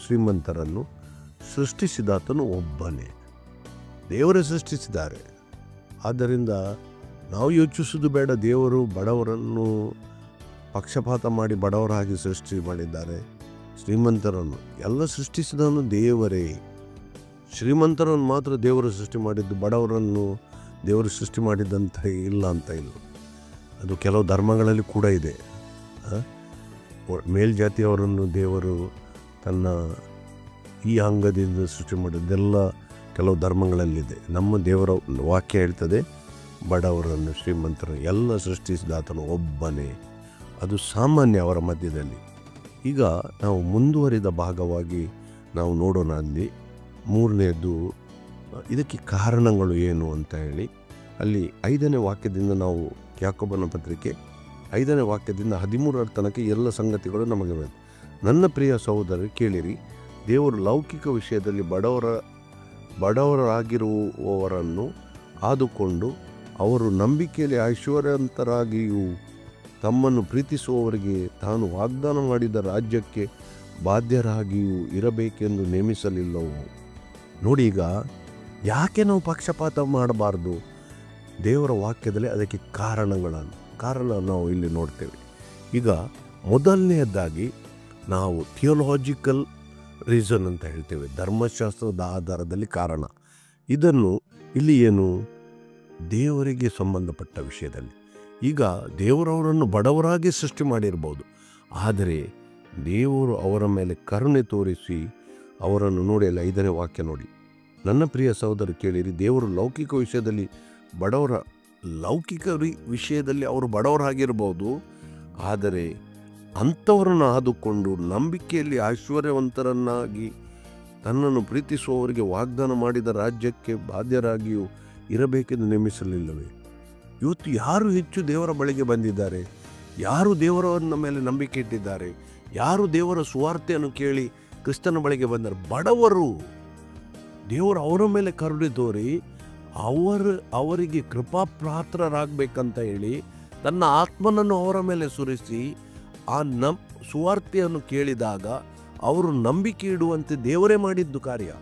ಶ್ರೀಮಂತರನ್ನು ಸೃಷ್ಟಿಸಿದಾತನು ಒಬ್ಬನೇ, ದೇವರೇ ಸೃಷ್ಟಿಸಿದ್ದಾರೆ. ಆದ್ದರಿಂದ ನಾವು ಯೋಚಿಸುವುದು ಬೇಡ, ದೇವರು ಬಡವರನ್ನು ಪಕ್ಷಪಾತ ಮಾಡಿ ಬಡವರಾಗಿ ಸೃಷ್ಟಿ ಮಾಡಿದ್ದಾರೆ. ಶ್ರೀಮಂತರನ್ನು ಎಲ್ಲ ಸೃಷ್ಟಿಸಿದವನು ದೇವರೇ. ಶ್ರೀಮಂತರನ್ನು ಮಾತ್ರ ದೇವರು ಸೃಷ್ಟಿ ಮಾಡಿದ್ದು, ಬಡವರನ್ನು ದೇವರು ಸೃಷ್ಟಿ ಮಾಡಿದ್ದಂತ ಇಲ್ಲ ಅಂತ ಇಲ್ಲ. ಅದು ಕೆಲವು ಧರ್ಮಗಳಲ್ಲಿ ಕೂಡ ಇದೆ. ಮೇಲ್ಜಾತಿಯವರನ್ನು ದೇವರು ತನ್ನ ಈ ಅಂಗದಿಂದ ಸೃಷ್ಟಿ ಮಾಡಿದ್ದೆಲ್ಲ ಕೆಲವು ಧರ್ಮಗಳಲ್ಲಿದೆ. ನಮ್ಮ ದೇವರ ವಾಕ್ಯ ಹೇಳ್ತದೆ, ಬಡವರನ್ನು ಶ್ರೀಮಂತರನ್ನು ಎಲ್ಲ ಸೃಷ್ಟಿಸಿದಾತನು ಒಬ್ಬನೇ. ಅದು ಸಾಮಾನ್ಯ ಅವರ ಮಧ್ಯದಲ್ಲಿ. ಈಗ ನಾವು ಮುಂದುವರಿದ ಭಾಗವಾಗಿ ನಾವು ನೋಡೋಣ. ಅಲ್ಲಿ ಮೂರನೇದು ಇದಕ್ಕೆ ಕಾರಣಗಳು ಏನು ಅಂತ ಹೇಳಿ ಅಲ್ಲಿ 5ನೇ ವಾಕ್ಯದಿಂದ ನಾವು ಯಾಕೋಬನ ಪತ್ರಿಕೆ 5ನೇ ವಾಕ್ಯದಿಂದ 13ರ ತನಕ ಎಲ್ಲ ಸಂಗತಿಗಳು ನಮಗೆ ಬೇಕು. ನನ್ನ ಪ್ರಿಯ ಸಹೋದರರು ಕೇಳಿರಿ, ದೇವರು ಲೌಕಿಕ ವಿಷಯದಲ್ಲಿ ಬಡವರಾಗಿರುವವರನ್ನು ಆದುಕೊಂಡು ಅವರು ನಂಬಿಕೆಯಲ್ಲಿ ಐಶ್ವರ್ಯವಂತರಾಗಿಯೂ ತಮ್ಮನ್ನು ಪ್ರೀತಿಸುವವರಿಗೆ ತಾನು ವಾಗ್ದಾನ ಮಾಡಿದ ರಾಜ್ಯಕ್ಕೆ ಬಾಧ್ಯರಾಗಿಯೂ ಇರಬೇಕೆಂದು ನೇಮಿಸಲಿಲ್ಲವು. ನೋಡಿ, ಈಗ ಯಾಕೆ ನಾವು ಪಕ್ಷಪಾತ ಮಾಡಬಾರ್ದು? ದೇವರ ವಾಕ್ಯದಲ್ಲಿ ಅದಕ್ಕೆ ಕಾರಣ ನಾವು ಇಲ್ಲಿ ನೋಡ್ತೇವೆ. ಈಗ ಮೊದಲನೆಯದಾಗಿ ನಾವು ಥಿಯೋಲಾಜಿಕಲ್ ರೀಸನ್ ಅಂತ ಹೇಳ್ತೇವೆ, ಧರ್ಮಶಾಸ್ತ್ರದ ಆಧಾರದಲ್ಲಿ ಕಾರಣ. ಇದನ್ನು ಇಲ್ಲಿ ಏನು, ದೇವರಿಗೆ ಸಂಬಂಧಪಟ್ಟ ವಿಷಯದಲ್ಲಿ. ಈಗ ದೇವರವರನ್ನು ಬಡವರಾಗಿ ಸೃಷ್ಟಿ ಮಾಡಿರ್ಬೋದು, ಆದರೆ ದೇವರು ಅವರ ಮೇಲೆ ಕರುಣೆ ತೋರಿಸಿ ಅವರನ್ನು ನೋಡಿ. ಅಲ್ಲಿ 5ನೇ ವಾಕ್ಯ ನೋಡಿ, ನನ್ನ ಪ್ರಿಯ ಸಹೋದರರು ಕೇಳಿರಿ, ದೇವರು ಲೌಕಿಕ ವಿಷಯದಲ್ಲಿ ಅವರು ಬಡವರಾಗಿರ್ಬೋದು, ಆದರೆ ಅಂಥವರನ್ನು ಆದುಕೊಂಡು ನಂಬಿಕೆಯಲ್ಲಿ ಐಶ್ವರ್ಯವಂತರನ್ನಾಗಿ ತನ್ನನ್ನು ಪ್ರೀತಿಸುವವರಿಗೆ ವಾಗ್ದಾನ ಮಾಡಿದ ರಾಜ್ಯಕ್ಕೆ ಬಾಧ್ಯರಾಗಿಯೂ ಇರಬೇಕೆಂದು ನೇಮಿಸಲಿಲ್ಲವೇ? ಇವತ್ತು ಯಾರು ಹೆಚ್ಚು ದೇವರ ಬಳಿಗೆ ಬಂದಿದ್ದಾರೆ? ಯಾರು ದೇವರನ್ನ ಮೇಲೆ ನಂಬಿಕೆ ಇಟ್ಟಿದ್ದಾರೆ? ಯಾರು ದೇವರ ಸುವಾರ್ತೆಯನ್ನು ಕೇಳಿ ಕ್ರಿಸ್ತನ ಬಳಿಗೆ ಬಂದರು? ಬಡವರು. ದೇವರು ಅವರ ಮೇಲೆ ಕರುಣೆ ತೋರಿ ಅವರಿಗೆ ಕೃಪಾಪಾತ್ರರಾಗಬೇಕಂತ ಹೇಳಿ ತನ್ನ ಆತ್ಮನನ್ನು ಅವರ ಮೇಲೆ ಸುರಿಸಿ ಆ ಸುವಾರ್ತೆಯನ್ನು ಕೇಳಿದಾಗ ಅವರು ನಂಬಿಕೆ ಇಡುವಂತೆ ದೇವರೇ ಮಾಡಿದ್ದು ಕಾರ್ಯ.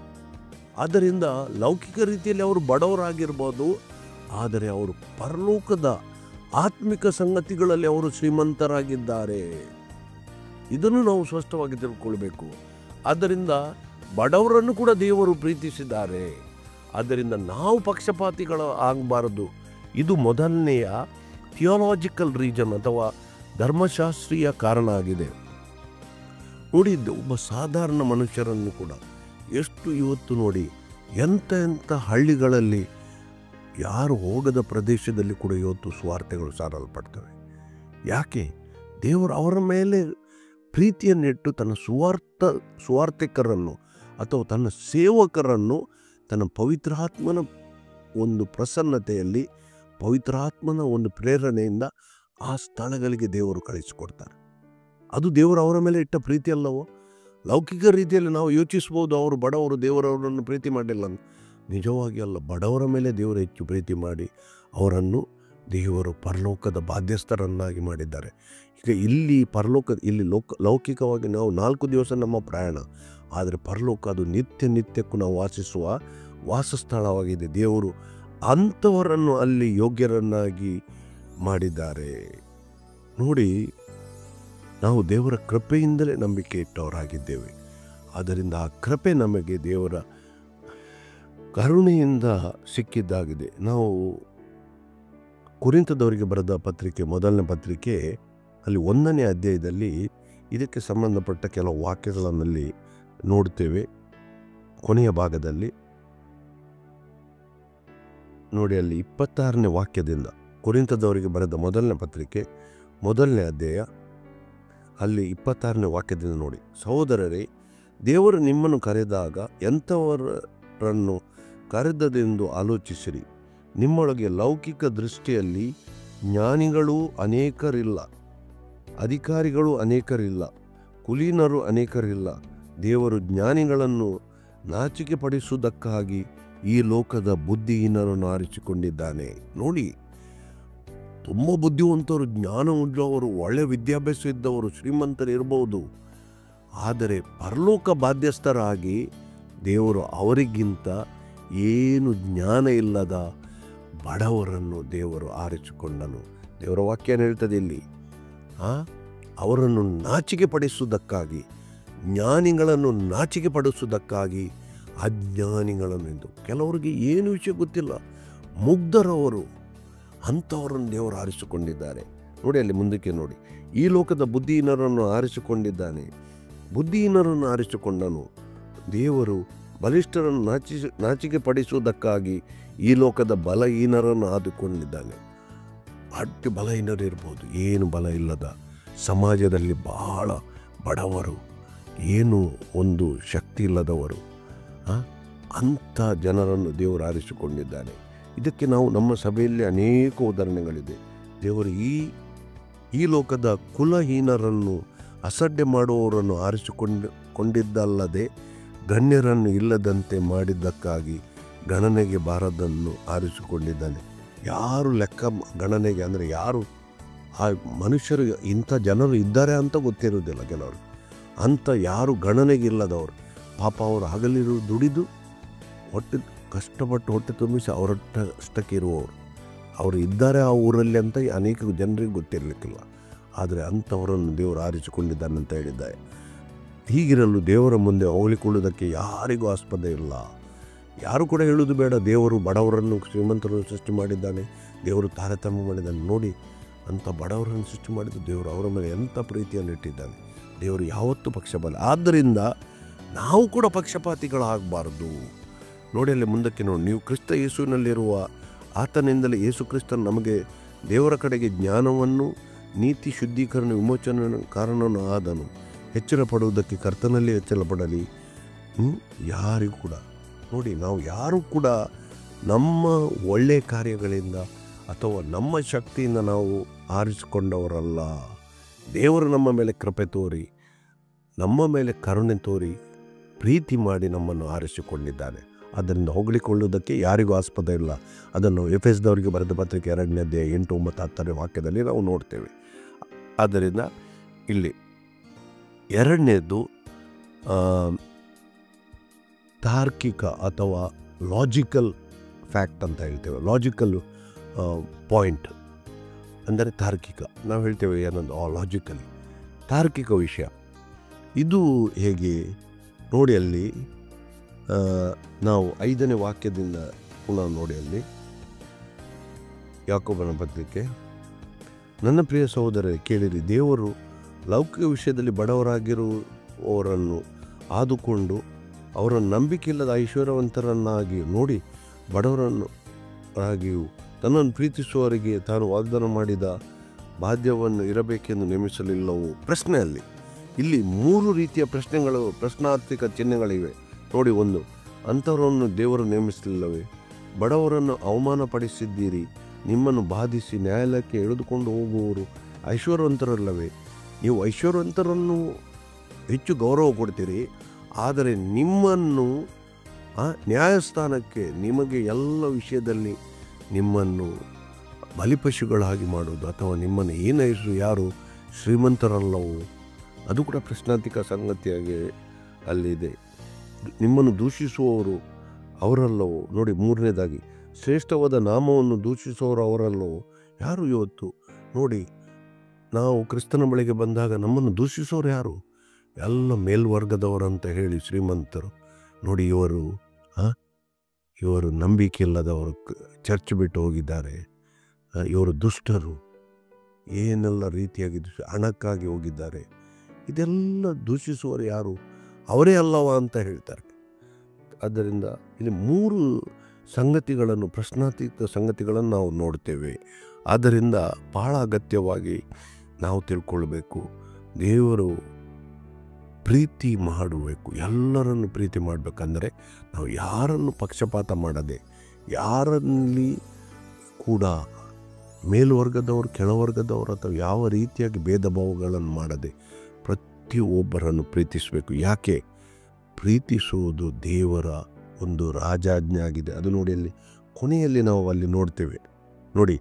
ಆದ್ದರಿಂದ ಲೌಕಿಕ ರೀತಿಯಲ್ಲಿ ಅವರು ಬಡವರಾಗಿರ್ಬೋದು, ಆದರೆ ಅವರು ಪರಲೋಕದ ಆತ್ಮಿಕ ಸಂಗತಿಗಳಲ್ಲಿ ಅವರು ಶ್ರೀಮಂತರಾಗಿದ್ದಾರೆ. ಇದನ್ನು ನಾವು ಸ್ಪಷ್ಟವಾಗಿ ತಿಳ್ಕೊಳ್ಬೇಕು. ಆದ್ದರಿಂದ ಬಡವರನ್ನು ಕೂಡ ದೇವರು ಪ್ರೀತಿಸಿದ್ದಾರೆ. ಆದ್ದರಿಂದ ನಾವು ಪಕ್ಷಪಾತಿಗಳು ಆಗಬಾರದು. ಇದು ಮೊದಲನೆಯ ಥಿಯೋಲಾಜಿಕಲ್ ರೀಸನ್ ಅಥವಾ ಧರ್ಮಶಾಸ್ತ್ರೀಯ ಕಾರಣ ಆಗಿದೆ. ನೋಡಿ, ಒಬ್ಬ ಸಾಧಾರಣ ಮನುಷ್ಯರನ್ನು ಕೂಡ ಎಷ್ಟು ಇವತ್ತು ನೋಡಿ, ಎಂಥ ಹಳ್ಳಿಗಳಲ್ಲಿ ಯಾರು ಹೋಗದ ಪ್ರದೇಶದಲ್ಲಿ ಕೂಡ ಇವತ್ತು ಸ್ವಾರ್ಥಗಳು ಸಾರಲ್ಪಡ್ತವೆ. ಯಾಕೆ? ದೇವರು ಅವರ ಮೇಲೆ ಪ್ರೀತಿಯನ್ನಿಟ್ಟು ತನ್ನ ಸುವಾರ್ತಿಕರನ್ನು ಅಥವಾ ತನ್ನ ಸೇವಕರನ್ನು ತನ್ನ ಪವಿತ್ರಾತ್ಮನ ಒಂದು ಪ್ರಸನ್ನತೆಯಲ್ಲಿ, ಪವಿತ್ರಾತ್ಮನ ಒಂದು ಪ್ರೇರಣೆಯಿಂದ ಆ ಸ್ಥಳಗಳಿಗೆ ದೇವರು ಕಳಿಸಿಕೊಡ್ತಾರೆ. ಅದು ದೇವರು ಅವರ ಮೇಲೆ ಇಟ್ಟ ಪ್ರೀತಿ ಅಲ್ಲವೋ? ಲೌಕಿಕ ರೀತಿಯಲ್ಲಿ ನಾವು ಯೋಚಿಸ್ಬೋದು, ಅವರು ಬಡವರು, ದೇವರವರನ್ನು ಪ್ರೀತಿ ಮಾಡಿಲ್ಲ. ನಿಜವಾಗಿ ಅಲ್ಲ. ಬಡವರ ಮೇಲೆ ದೇವರು ಹೆಚ್ಚು ಪ್ರೀತಿ ಮಾಡಿ ಅವರನ್ನು ದೇವರು ಪರಲೋಕದ ಬಾಧ್ಯಸ್ಥರನ್ನಾಗಿ ಮಾಡಿದ್ದಾರೆ. ಈಗ ಇಲ್ಲಿ ಲೌಕಿಕವಾಗಿ ನಾವು 4 ದಿವಸ ನಮ್ಮ ಪ್ರಯಾಣ, ಆದರೆ ಪರಲೋಕ ಅದು ನಿತ್ಯಕ್ಕೂ ನಾವು ವಾಸಿಸುವ ವಾಸಸ್ಥಳವಾಗಿದೆ. ದೇವರು ಅಂಥವರನ್ನು ಅಲ್ಲಿ ಯೋಗ್ಯರನ್ನಾಗಿ ಮಾಡಿದ್ದಾರೆ. ನೋಡಿ, ನಾವು ದೇವರ ಕೃಪೆಯಿಂದಲೇ ನಂಬಿಕೆ ಇಟ್ಟವರಾಗಿದ್ದೇವೆ. ಆದ್ದರಿಂದ ಆ ಕೃಪೆ ನಮಗೆ ದೇವರ ಕರುಣೆಯಿಂದ ಸಿಕ್ಕಿದ್ದಾಗಿದೆ. ನಾವು ಕೊರಿಂಥದವರಿಗೆ ಬರೆದ ಪತ್ರಿಕೆ, ಮೊದಲನೇ ಪತ್ರಿಕೆ, ಅಲ್ಲಿ 1ನೇ ಅಧ್ಯಾಯದಲ್ಲಿ ಇದಕ್ಕೆ ಸಂಬಂಧಪಟ್ಟ ಕೆಲವು ವಾಕ್ಯಗಳನ್ನಲ್ಲಿ ನೋಡ್ತೇವೆ. ಕೊನೆಯ ಭಾಗದಲ್ಲಿ ನೋಡಿ, ಅಲ್ಲಿ 26ನೇ ವಾಕ್ಯದಿಂದ, ಕೊರಿಂಥದವರಿಗೆ ಬರೆದ ಮೊದಲನೇ ಪತ್ರಿಕೆ 1ನೇ ಅಧ್ಯಾಯ ಅಲ್ಲಿ 26ನೇ ವಾಕ್ಯದಿಂದ ನೋಡಿ, ಸಹೋದರರೇ, ದೇವರು ನಿಮ್ಮನ್ನು ಕರೆದಾಗ ಎಂಥವರನ್ನು ಕರೆದದೆಂದು ಆಲೋಚಿಸಿರಿ. ನಿಮ್ಮೊಳಗೆ ಲೌಕಿಕ ದೃಷ್ಟಿಯಲ್ಲಿ ಜ್ಞಾನಿಗಳು ಅನೇಕರಿಲ್ಲ, ಅಧಿಕಾರಿಗಳು ಅನೇಕರಿಲ್ಲ, ಕುಲೀನರು ಅನೇಕರಿಲ್ಲ. ದೇವರು ಜ್ಞಾನಿಗಳನ್ನು ನಾಚಿಕೆ ಪಡಿಸುವುದಕ್ಕಾಗಿ ಈ ಲೋಕದ ಬುದ್ಧಿಹೀನರನ್ನು ಆರಿಸಿಕೊಂಡಿದ್ದಾನೆ. ನೋಡಿ, ತುಂಬ ಬುದ್ಧಿವಂತರು, ಜ್ಞಾನ ಉಳ್ಳವರು, ಒಳ್ಳೆ ವಿದ್ಯಾಭ್ಯಾಸ ಇದ್ದವರು, ಶ್ರೀಮಂತರು ಇರಬಹುದು, ಆದರೆ ಪರಲೋಕ ಬಾಧ್ಯಸ್ಥರಾಗಿ ದೇವರು ಅವರಿಗಿಂತ ಏನು ಜ್ಞಾನ ಇಲ್ಲದ ಬಡವರನ್ನು ದೇವರು ಆರಿಸಿಕೊಂಡನು. ದೇವರ ವಾಕ್ಯ ಹೇಳ್ತದೆ ಇಲ್ಲಿ, ಅವರನ್ನು ನಾಚಿಕೆ ಪಡಿಸುವುದಕ್ಕಾಗಿ, ಜ್ಞಾನಿಗಳನ್ನು ನಾಚಿಕೆ ಪಡಿಸುವುದಕ್ಕಾಗಿ ಅಜ್ಞಾನಿಗಳನ್ನು ಎಂದು. ಕೆಲವರಿಗೆ ಏನು ವಿಷಯ ಗೊತ್ತಿಲ್ಲ, ಮುಗ್ಧರವರು, ಅಂಥವರನ್ನು ದೇವರು ಆರಿಸಿಕೊಂಡಿದ್ದಾರೆ. ನೋಡಿ, ಅಲ್ಲಿ ಮುಂದಕ್ಕೆ ನೋಡಿ, ಈ ಲೋಕದ ಬುದ್ಧಿಹೀನರನ್ನು ಆರಿಸಿಕೊಂಡಿದ್ದಾನೆ. ಬುದ್ಧಿಹೀನರನ್ನು ಆರಿಸಿಕೊಂಡನು. ದೇವರು ಬಲಿಷ್ಠರನ್ನು ನಾಚಿಕೆ ಪಡಿಸುವುದಕ್ಕಾಗಿ ಈ ಲೋಕದ ಬಲಹೀನರನ್ನು ಆದುಕೊಂಡಿದ್ದಾನೆ. ಅಡ್ಡ ಬಲಹೀನರು ಇರ್ಬೋದು, ಏನು ಬಲ ಇಲ್ಲದ ಸಮಾಜದಲ್ಲಿ ಬಹಳ ಬಡವರು, ಏನು ಒಂದು ಶಕ್ತಿ ಇಲ್ಲದವರು, ಅಂಥ ಜನರನ್ನು ದೇವರು ಆರಿಸಿಕೊಂಡಿದ್ದಾನೆ. ಇದಕ್ಕೆ ನಾವು ನಮ್ಮ ಸಭೆಯಲ್ಲಿ ಅನೇಕ ಉದಾಹರಣೆಗಳಿದೆ. ದೇವರು ಈ ಲೋಕದ ಕುಲಹೀನರನ್ನು ಅಸಡ್ಡೆ ಮಾಡುವವರನ್ನು ಕೊಂಡಿದ್ದಲ್ಲದೆ ಗಣ್ಯರನ್ನು ಇಲ್ಲದಂತೆ ಮಾಡಿದ್ದಕ್ಕಾಗಿ ಗಣನೆಗೆ ಬಾರದನ್ನು ಆರಿಸಿಕೊಂಡಿದ್ದಾನೆ. ಯಾರು ಲೆಕ್ಕ ಗಣನೆಗೆ ಅಂದರೆ ಯಾರು ಆ ಮನುಷ್ಯರು ಇಂಥ ಜನರು ಇದ್ದಾರೆ ಅಂತ ಗೊತ್ತಿರೋದಿಲ್ಲ ಕೆಲವರು. ಅಂಥ ಯಾರು ಗಣನೆಗೆ ಇಲ್ಲದವರು ಪಾಪ ಅವರು ಹಗಲಿರು ದುಡಿದು ಕಷ್ಟಪಟ್ಟು ಹೊಟ್ಟೆ ತುಂಬಿಸಿ ಅವರಷ್ಟಕ್ಕೆ ಇರುವವರು ಅವರು ಇದ್ದಾರೆ ಆ ಊರಲ್ಲಿ ಅಂತ ಅನೇಕ ಜನರಿಗೆ ಗೊತ್ತಿರಲಿಕ್ಕಿಲ್ಲ. ಆದರೆ ಅಂಥವರನ್ನು ದೇವರು ಆರಿಸಿಕೊಂಡಿದ್ದಾನೆ ಅಂತ ಹೇಳಿದ್ದಾರೆ. ಹೀಗಿರಲು ದೇವರ ಮುಂದೆ ಹೊಗಳಿಕೊಳ್ಳುವುದಕ್ಕೆ ಯಾರಿಗೂ ಆಸ್ಪದ ಇಲ್ಲ. ಯಾರು ಕೂಡ ಹೇಳುವುದು ಬೇಡ, ದೇವರು ಬಡವರನ್ನು ಶ್ರೀಮಂತರನ್ನು ಸೃಷ್ಟಿ ಮಾಡಿದ್ದಾನೆ, ದೇವರು ತಾರತಮ್ಯ ಮಾಡಿದ್ದಾನೆ. ನೋಡಿ, ಅಂಥ ಬಡವರನ್ನು ಸೃಷ್ಟಿ ಮಾಡಿದ್ದು ದೇವರು ಅವರ ಮೇಲೆ ಎಂಥ ಪ್ರೀತಿಯನ್ನು ಇಟ್ಟಿದ್ದಾನೆ. ದೇವರು ಯಾವತ್ತೂ ಪಕ್ಷಪಾತ. ಆದ್ದರಿಂದ ನಾವು ಕೂಡ ಪಕ್ಷಪಾತಿಗಳಾಗಬಾರ್ದು. ನೋಡಿ, ಅಲ್ಲಿ ಮುಂದಕ್ಕೆ ನೋಡಿ, ನೀವು ಕ್ರಿಸ್ತ ಯೇಸುವಿನಲ್ಲಿರುವ ಆತನಿಂದಲೇ ಯೇಸು ಕ್ರಿಸ್ತನು ನಮಗೆ ದೇವರ ಕಡೆಗೆ ಜ್ಞಾನವನ್ನು, ನೀತಿ, ಶುದ್ಧೀಕರಣ, ವಿಮೋಚನ ಕಾರಣನೂ ಆದನು. ಎಚ್ಚರ ಪಡುವುದಕ್ಕೆ ಕರ್ತನಲ್ಲಿ ಎಚ್ಚರ ಪಡಲಿ. ಯಾರಿಗೂ ಕೂಡ ನೋಡಿ, ನಾವು ಯಾರೂ ಕೂಡ ನಮ್ಮ ಒಳ್ಳೆಯ ಕಾರ್ಯಗಳಿಂದ ಅಥವಾ ನಮ್ಮ ಶಕ್ತಿಯಿಂದ ನಾವು ಆರಿಸಿಕೊಂಡವರಲ್ಲ. ದೇವರು ನಮ್ಮ ಮೇಲೆ ಕೃಪೆ ತೋರಿ, ನಮ್ಮ ಮೇಲೆ ಕರುಣೆ ತೋರಿ, ಪ್ರೀತಿ ಮಾಡಿ ನಮ್ಮನ್ನು ಆರಿಸಿಕೊಂಡಿದ್ದಾನೆ. ಅದರಿಂದ ಹೊಗಳಿಕೊಳ್ಳುವುದಕ್ಕೆ ಯಾರಿಗೂ ಆಸ್ಪದ ಇಲ್ಲ. ಅದನ್ನು ಎಫೆಸದವರಿಗೆ ಬರೆದ ಪತ್ರಿಕೆ 2ನೇ ಅಧ್ಯಾಯ 8, 9, 10ನೇ ವಾಕ್ಯದಲ್ಲಿ ನಾವು ನೋಡ್ತೇವೆ. ಆದ್ದರಿಂದ ಇಲ್ಲಿ ಎರಡನೇದು ತಾರ್ಕಿಕ ಅಥವಾ ಲಾಜಿಕಲ್ ಫ್ಯಾಕ್ಟ್ ಅಂತ ಹೇಳ್ತೇವೆ. ಲಾಜಿಕಲ್ ಪಾಯಿಂಟ್ ಅಂದರೆ ತಾರ್ಕಿಕ. ನಾವು ಹೇಳ್ತೇವೆ ಏನೊಂದು ಲಾಜಿಕಲಿ ತಾರ್ಕಿಕ ವಿಷಯ. ಇದು ಹೇಗೆ ನೋಡಿ, ಅಲ್ಲಿ ನಾವು 5ನೇ ವಾಕ್ಯದಿಂದ ಪುನಃ ನೋಡಿ, ಅಲ್ಲಿ ಯಾಕೋಬನ ಪತ್ರಿಕೆ, ನನ್ನ ಪ್ರಿಯ ಸಹೋದರರೇ ಕೇಳಿರಿ, ದೇವರು ಲೌಕಿಕ ವಿಷಯದಲ್ಲಿ ಬಡವರಾಗಿರುವವರನ್ನು ಆದುಕೊಂಡು ಅವರನ್ನು ನಂಬಿಕೆಯಿಲ್ಲದ ಐಶ್ವರ್ಯವಂತರನ್ನಾಗಿ ನೋಡಿ, ಬಡವರನ್ನು ಆಗಿಯೂ ತನ್ನನ್ನು ಪ್ರೀತಿಸುವವರಿಗೆ ತಾನು ವಾಗ್ದಾನ ಮಾಡಿದ ಬಾಧ್ಯವನ್ನು ಇರಬೇಕೆಂದು ನೇಮಿಸಲಿಲ್ಲವು. ಪ್ರಶ್ನೆಯಲ್ಲಿ ಇಲ್ಲಿ 3 ರೀತಿಯ ಪ್ರಶ್ನೆಗಳು, ಪ್ರಶ್ನಾರ್ಥಕ ಚಿಹ್ನೆಗಳಿವೆ ನೋಡಿ. 1, ಅಂಥವರನ್ನು ದೇವರು ನೇಮಿಸಲಿಲ್ಲವೇ? ಬಡವರನ್ನು ಅವಮಾನಪಡಿಸಿದ್ದೀರಿ, ನಿಮ್ಮನ್ನು ಬಾಧಿಸಿ ನ್ಯಾಯಾಲಯಕ್ಕೆ ಎಳೆದುಕೊಂಡು ಹೋಗುವವರು ಐಶ್ವರ್ಯವಂತರಲ್ಲವೇ? ನೀವು ಐಶ್ವರ್ಯವಂತರನ್ನು ಹೆಚ್ಚು ಗೌರವ ಕೊಡ್ತೀರಿ, ಆದರೆ ನಿಮ್ಮನ್ನು ನ್ಯಾಯಸ್ಥಾನಕ್ಕೆ, ನಿಮಗೆ ಎಲ್ಲ ವಿಷಯದಲ್ಲಿ ನಿಮ್ಮನ್ನು ಬಲಿಪಶುಗಳಾಗಿ ಮಾಡೋದು, ಅಥವಾ ನಿಮ್ಮನ್ನು ಏನೈಸು ಯಾರು ಶ್ರೀಮಂತರಲ್ಲವೋ? ಅದು ಕೂಡ ಪ್ರಶ್ನಾರ್ಥಕ ಸಂಗತಿಯಾಗಿ ಅಲ್ಲಿದೆ. ನಿಮ್ಮನ್ನು ದೂಷಿಸುವವರು ಅವರಲ್ಲವೋ? ನೋಡಿ, 3ನೇದಾಗಿ ಶ್ರೇಷ್ಠವಾದ ನಾಮವನ್ನು ದೂಷಿಸುವವರು ಅವರಲ್ಲವೋ? ಯಾರು ಇವತ್ತು ನೋಡಿ, ನಾವು ಕ್ರಿಸ್ತನ ಬಳಿಗೆ ಬಂದಾಗ ನಮ್ಮನ್ನು ದೂಷಿಸೋರು ಯಾರು? ಎಲ್ಲ ಮೇಲ್ವರ್ಗದವರಂತ ಹೇಳಿ ಶ್ರೀಮಂತರು. ನೋಡಿ, ಇವರು ನಂಬಿಕೆ ಇಲ್ಲದವರು, ಚರ್ಚ್ ಬಿಟ್ಟು ಹೋಗಿದ್ದಾರೆ, ಇವರು ದುಷ್ಟರು, ಏನೆಲ್ಲ ರೀತಿಯಾಗಿ ಹಣಕ್ಕಾಗಿ ಹೋಗಿದ್ದಾರೆ. ಇದೆಲ್ಲ ದೂಷಿಸುವವರು ಯಾರು? ಅವರೇ ಅಲ್ಲವ ಅಂತ ಹೇಳ್ತಾರೆ. ಆದ್ದರಿಂದ ಇಲ್ಲಿ 3 ಸಂಗತಿಗಳನ್ನು, ಪ್ರಶ್ನಾತೀತ ಸಂಗತಿಗಳನ್ನು ನಾವು ನೋಡ್ತೇವೆ. ಆದ್ದರಿಂದ ಬಹಳ ಅಗತ್ಯವಾಗಿ ನಾವು ತಿಳ್ಕೊಳ್ಬೇಕು, ದೇವರು ಪ್ರೀತಿ ಮಾಡಬೇಕು, ಎಲ್ಲರನ್ನು ಪ್ರೀತಿ ಮಾಡಬೇಕಂದ್ರೆ ನಾವು ಯಾರನ್ನು ಪಕ್ಷಪಾತ ಮಾಡದೆ, ಯಾರಲ್ಲಿ ಕೂಡ ಮೇಲ್ವರ್ಗದವರು ಕೆಳವರ್ಗದವರು ಅಥವಾ ಯಾವ ರೀತಿಯಾಗಿ ಭೇದ ಭಾವಗಳನ್ನು ಮಾಡದೆ ಪ್ರತಿಯೊಬ್ಬರನ್ನು ಪ್ರೀತಿಸಬೇಕು. ಯಾಕೆ? ಪ್ರೀತಿಸುವುದು ದೇವರ ಒಂದು ರಾಜಾಜ್ಞೆ ಆಗಿದೆ. ಅದು ನೋಡಿ, ಅಲ್ಲಿ ಕೊನೆಯಲ್ಲಿ ನಾವು ಅಲ್ಲಿ ನೋಡ್ತೇವೆ ನೋಡಿ,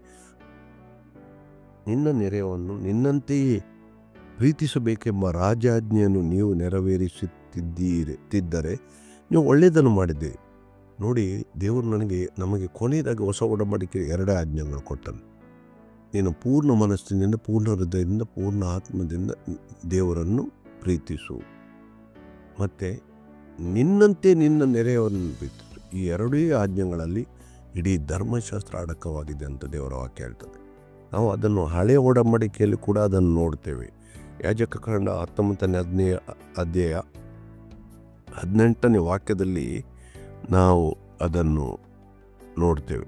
ನಿನ್ನ ನೆರೆಯವನ್ನು ನಿನ್ನಂತೆಯೇ ಪ್ರೀತಿಸಬೇಕೆಂಬ ರಾಜಾಜ್ಞೆಯನ್ನು ನೀವು ನೆರವೇರಿಸುತ್ತಿದ್ದರೆ ನೀವು ಒಳ್ಳೆಯದನ್ನು ಮಾಡಿದ್ದೀರಿ. ನೋಡಿ, ದೇವರು ನಮಗೆ ಕೊನೆಯದಾಗಿ ಹೊಸ ಒಡಂಬಡಿಕೆ 2 ಆಜ್ಞೆಗಳು ಕೊಟ್ಟನು. ನೀನು ಪೂರ್ಣ ಮನಸ್ಸಿನಿಂದ, ಪೂರ್ಣ ಹೃದಯದಿಂದ, ಪೂರ್ಣ ಆತ್ಮದಿಂದ ದೇವರನ್ನು ಪ್ರೀತಿಸು, ಮತ್ತು ನಿನ್ನಂತೆ ನಿನ್ನ ನೆರೆಯವನ್ನು ಪ್ರೀತಿಸು. ಈ 2 ಆಜ್ಞೆಗಳಲ್ಲಿ ಇಡೀ ಧರ್ಮಶಾಸ್ತ್ರ ಅಡಕವಾಗಿದೆ ಅಂತ ದೇವರ ವಾಕ್ಯ ಹೇಳ್ತದೆ. ನಾವು ಅದನ್ನು ಹಳೆಯ ಒಡಂಬಡಿಕೆಯಲ್ಲಿ ಕೂಡ ಅದನ್ನು ನೋಡ್ತೇವೆ. ಯಾಜಕಕಾಂಡ 19ನೇ ಅಧ್ಯಾಯ 18ನೇ ವಾಕ್ಯದಲ್ಲಿ ನಾವು ಅದನ್ನು ನೋಡ್ತೇವೆ.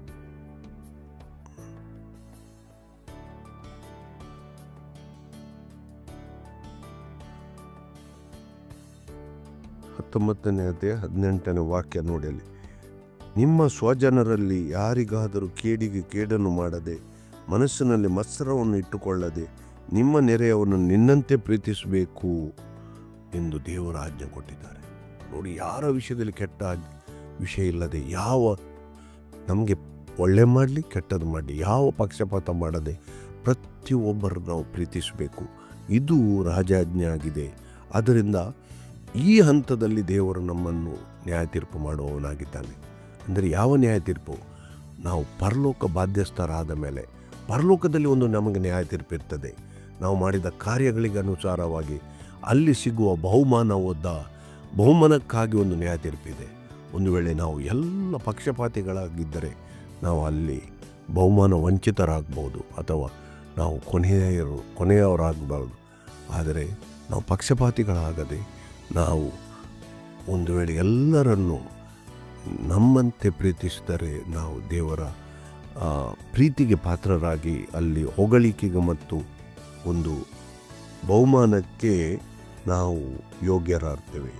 ಹತ್ತೊಂಬತ್ತನೇ ಅಧ್ಯಾಯ 18ನೇ ವಾಕ್ಯ ನೋಡಿ, ಅಲ್ಲಿ ನಿಮ್ಮ ಸ್ವಜನರಲ್ಲಿ ಯಾರಿಗಾದರೂ ಕೇಡಿಗೆ ಕೇಡನ್ನು ಮಾಡದೆ, ಮನಸ್ಸಿನಲ್ಲಿ ಮತ್ಸರವನ್ನು ಇಟ್ಟುಕೊಳ್ಳದೆ, ನಿಮ್ಮ ನೆರೆಯವನು ನಿನ್ನಂತೆ ಪ್ರೀತಿಸಬೇಕು ಎಂದು ದೇವರ ಆಜ್ಞೆ ಕೊಟ್ಟಿದ್ದಾರೆ. ನೋಡಿ, ಯಾರ ವಿಷಯದಲ್ಲಿ ಕೆಟ್ಟ ವಿಷಯ ಇಲ್ಲದೆ, ನಮಗೆ ಒಳ್ಳೆ ಮಾಡಲಿ ಕೆಟ್ಟದ್ದು ಮಾಡಲಿ, ಯಾವ ಪಕ್ಷಪಾತ ಮಾಡದೆ ಪ್ರತಿಯೊಬ್ಬರು ನಾವು ಪ್ರೀತಿಸಬೇಕು. ಇದು ರಾಜಾಜ್ಞೆ ಆಗಿದೆ. ಆದ್ದರಿಂದ ಈ ಹಂತದಲ್ಲಿ ದೇವರು ನಮ್ಮನ್ನು ನ್ಯಾಯ ತೀರ್ಪು ಮಾಡುವವನಾಗಿದ್ದಾನೆ. ಅಂದರೆ ಯಾವ ನ್ಯಾಯ ತೀರ್ಪು? ನಾವು ಪರಲೋಕ ಬಾಧ್ಯಸ್ಥರಾದ ಮೇಲೆ ಪರಲೋಕದಲ್ಲಿ ಒಂದು ನಮಗೆ ನ್ಯಾಯ ತೀರ್ಪು ಇರ್ತದೆ. ನಾವು ಮಾಡಿದ ಕಾರ್ಯಗಳಿಗೆ ಅನುಸಾರವಾಗಿ ಅಲ್ಲಿ ಸಿಗುವ ಬಹುಮಾನಕ್ಕಾಗಿ ಒಂದು ನ್ಯಾಯ ತೀರ್ಪಿದೆ. ಒಂದು ವೇಳೆ ನಾವು ಎಲ್ಲ ಪಕ್ಷಪಾತಿಗಳಾಗಿದ್ದರೆ ನಾವು ಅಲ್ಲಿ ಬಹುಮಾನ ವಂಚಿತರಾಗ್ಬೋದು, ಅಥವಾ ನಾವು ಕೊನೆಯವರಾಗಬಾರ್ದು. ಆದರೆ ನಾವು ಪಕ್ಷಪಾತಿಗಳಾಗದೆ ನಾವು ಒಂದು ವೇಳೆ ಎಲ್ಲರನ್ನು ನಮ್ಮಂತೆ ಪ್ರೀತಿಸಿದರೆ ನಾವು ದೇವರ ಪ್ರೀತಿಗೆ ಪಾತ್ರರಾಗಿ ಅಲ್ಲಿ ಹೊಗಳಿಕೆಗೆ ಮತ್ತು ಒಂದು ಬಹುಮಾನಕ್ಕೆ ನಾವು ಯೋಗ್ಯರಾಗ್ತೇವೆ.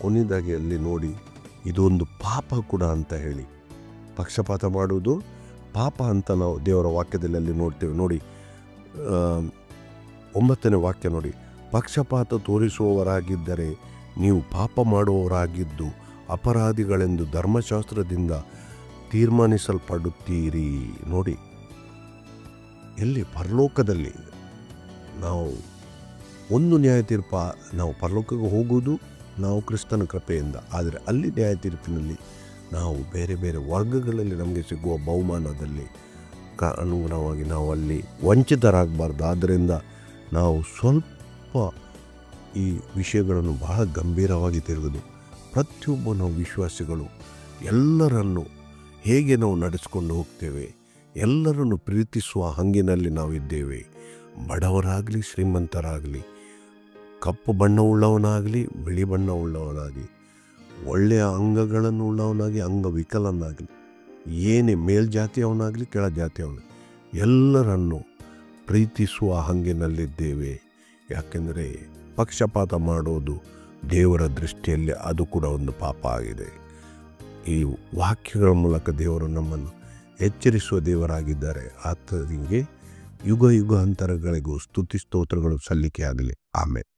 ಕೊನೆಯದಾಗಿ ಅಲ್ಲಿ ನೋಡಿ, ಇದೊಂದು ಪಾಪ ಕೂಡ ಅಂತ ಹೇಳಿ, ಪಕ್ಷಪಾತ ಮಾಡುವುದು ಪಾಪ ಅಂತ ನಾವು ದೇವರ ವಾಕ್ಯದಲ್ಲಿ ಅಲ್ಲಿ ನೋಡ್ತೇವೆ. ನೋಡಿ, 9ನೇ ವಾಕ್ಯ ನೋಡಿ, ಪಕ್ಷಪಾತ ತೋರಿಸುವವರಾಗಿದ್ದರೆ ನೀವು ಪಾಪ ಮಾಡುವವರಾಗಿದ್ದು ಅಪರಾಧಿಗಳೆಂದು ಧರ್ಮಶಾಸ್ತ್ರದಿಂದ ತೀರ್ಮಾನಿಸಲ್ಪಡುತ್ತೀರಿ. ನೋಡಿ, ಎಲ್ಲಿ? ಪರಲೋಕದಲ್ಲಿ ನಾವು ಒಂದು ನ್ಯಾಯ ತೀರ್ಪ, ನಾವು ಪರಲೋಕಕ್ಕೆ ಹೋಗುವುದು ನಾವು ಕ್ರಿಸ್ತನ ಕೃಪೆಯಿಂದ. ಆದರೆ ಅಲ್ಲಿ ನ್ಯಾಯ ತೀರ್ಪಿನಲ್ಲಿ ನಾವು ಬೇರೆ ಬೇರೆ ವರ್ಗಗಳಲ್ಲಿ ನಮಗೆ ಸಿಗುವ ಬಹುಮಾನದಲ್ಲಿ ಅನುಗುಣವಾಗಿ ನಾವು ಅಲ್ಲಿ ವಂಚಿತರಾಗಬಾರ್ದು. ಆದ್ದರಿಂದ ನಾವು ಸ್ವಲ್ಪ ಈ ವಿಷಯಗಳನ್ನು ಬಹಳ ಗಂಭೀರವಾಗಿ ತಿರುಗುದು. ಪ್ರತಿಯೊಬ್ಬ ನಾವು ವಿಶ್ವಾಸಿಗಳು ಎಲ್ಲರನ್ನು ಹೇಗೆ ನಾವು ನಡೆಸ್ಕೊಂಡು ಹೋಗ್ತೇವೆ, ಎಲ್ಲರನ್ನು ಪ್ರೀತಿಸುವ ಹಂಗಿನಲ್ಲಿ ನಾವಿದ್ದೇವೆ. ಬಡವರಾಗಲಿ ಶ್ರೀಮಂತರಾಗಲಿ, ಕಪ್ಪು ಬಣ್ಣವುಳ್ಳವನಾಗಲಿ ಬಿಳಿ ಬಣ್ಣವುಳ್ಳವನಾಗಲಿ, ಒಳ್ಳೆಯ ಅಂಗಗಳನ್ನು ಉಳ್ಳವನಾಗಿ ಅಂಗವಿಕಲನಾಗಲಿ, ಏನೇ ಮೇಲ್ಜಾತಿಯವನಾಗಲಿ ಕೆಳಜಾತಿಯವನಾಗಲಿ, ಎಲ್ಲರನ್ನು ಪ್ರೀತಿಸುವ ಹಂಗಿನಲ್ಲಿದ್ದೇವೆ. ಯಾಕೆಂದರೆ ಪಕ್ಷಪಾತ ಮಾಡೋದು ದೇವರ ದೃಷ್ಟಿಯಲ್ಲಿ ಅದು ಕೂಡ ಒಂದು ಪಾಪ ಆಗಿದೆ. ಈ ವಾಕ್ಯಗಳ ಮೂಲಕ ದೇವರು ನಮ್ಮನ್ನು ಎಚ್ಚರಿಸುವ ದೇವರಾಗಿದ್ದಾರೆ. ಆತನಿಗೆ ಯುಗ ಯುಗಾಂತರಗಳಿಗೂ ಸ್ತುತಿ ಸ್ತೋತ್ರಗಳು ಸಲ್ಲಿಕೆ ಆಗಲಿ. ಆಮೇಲೆ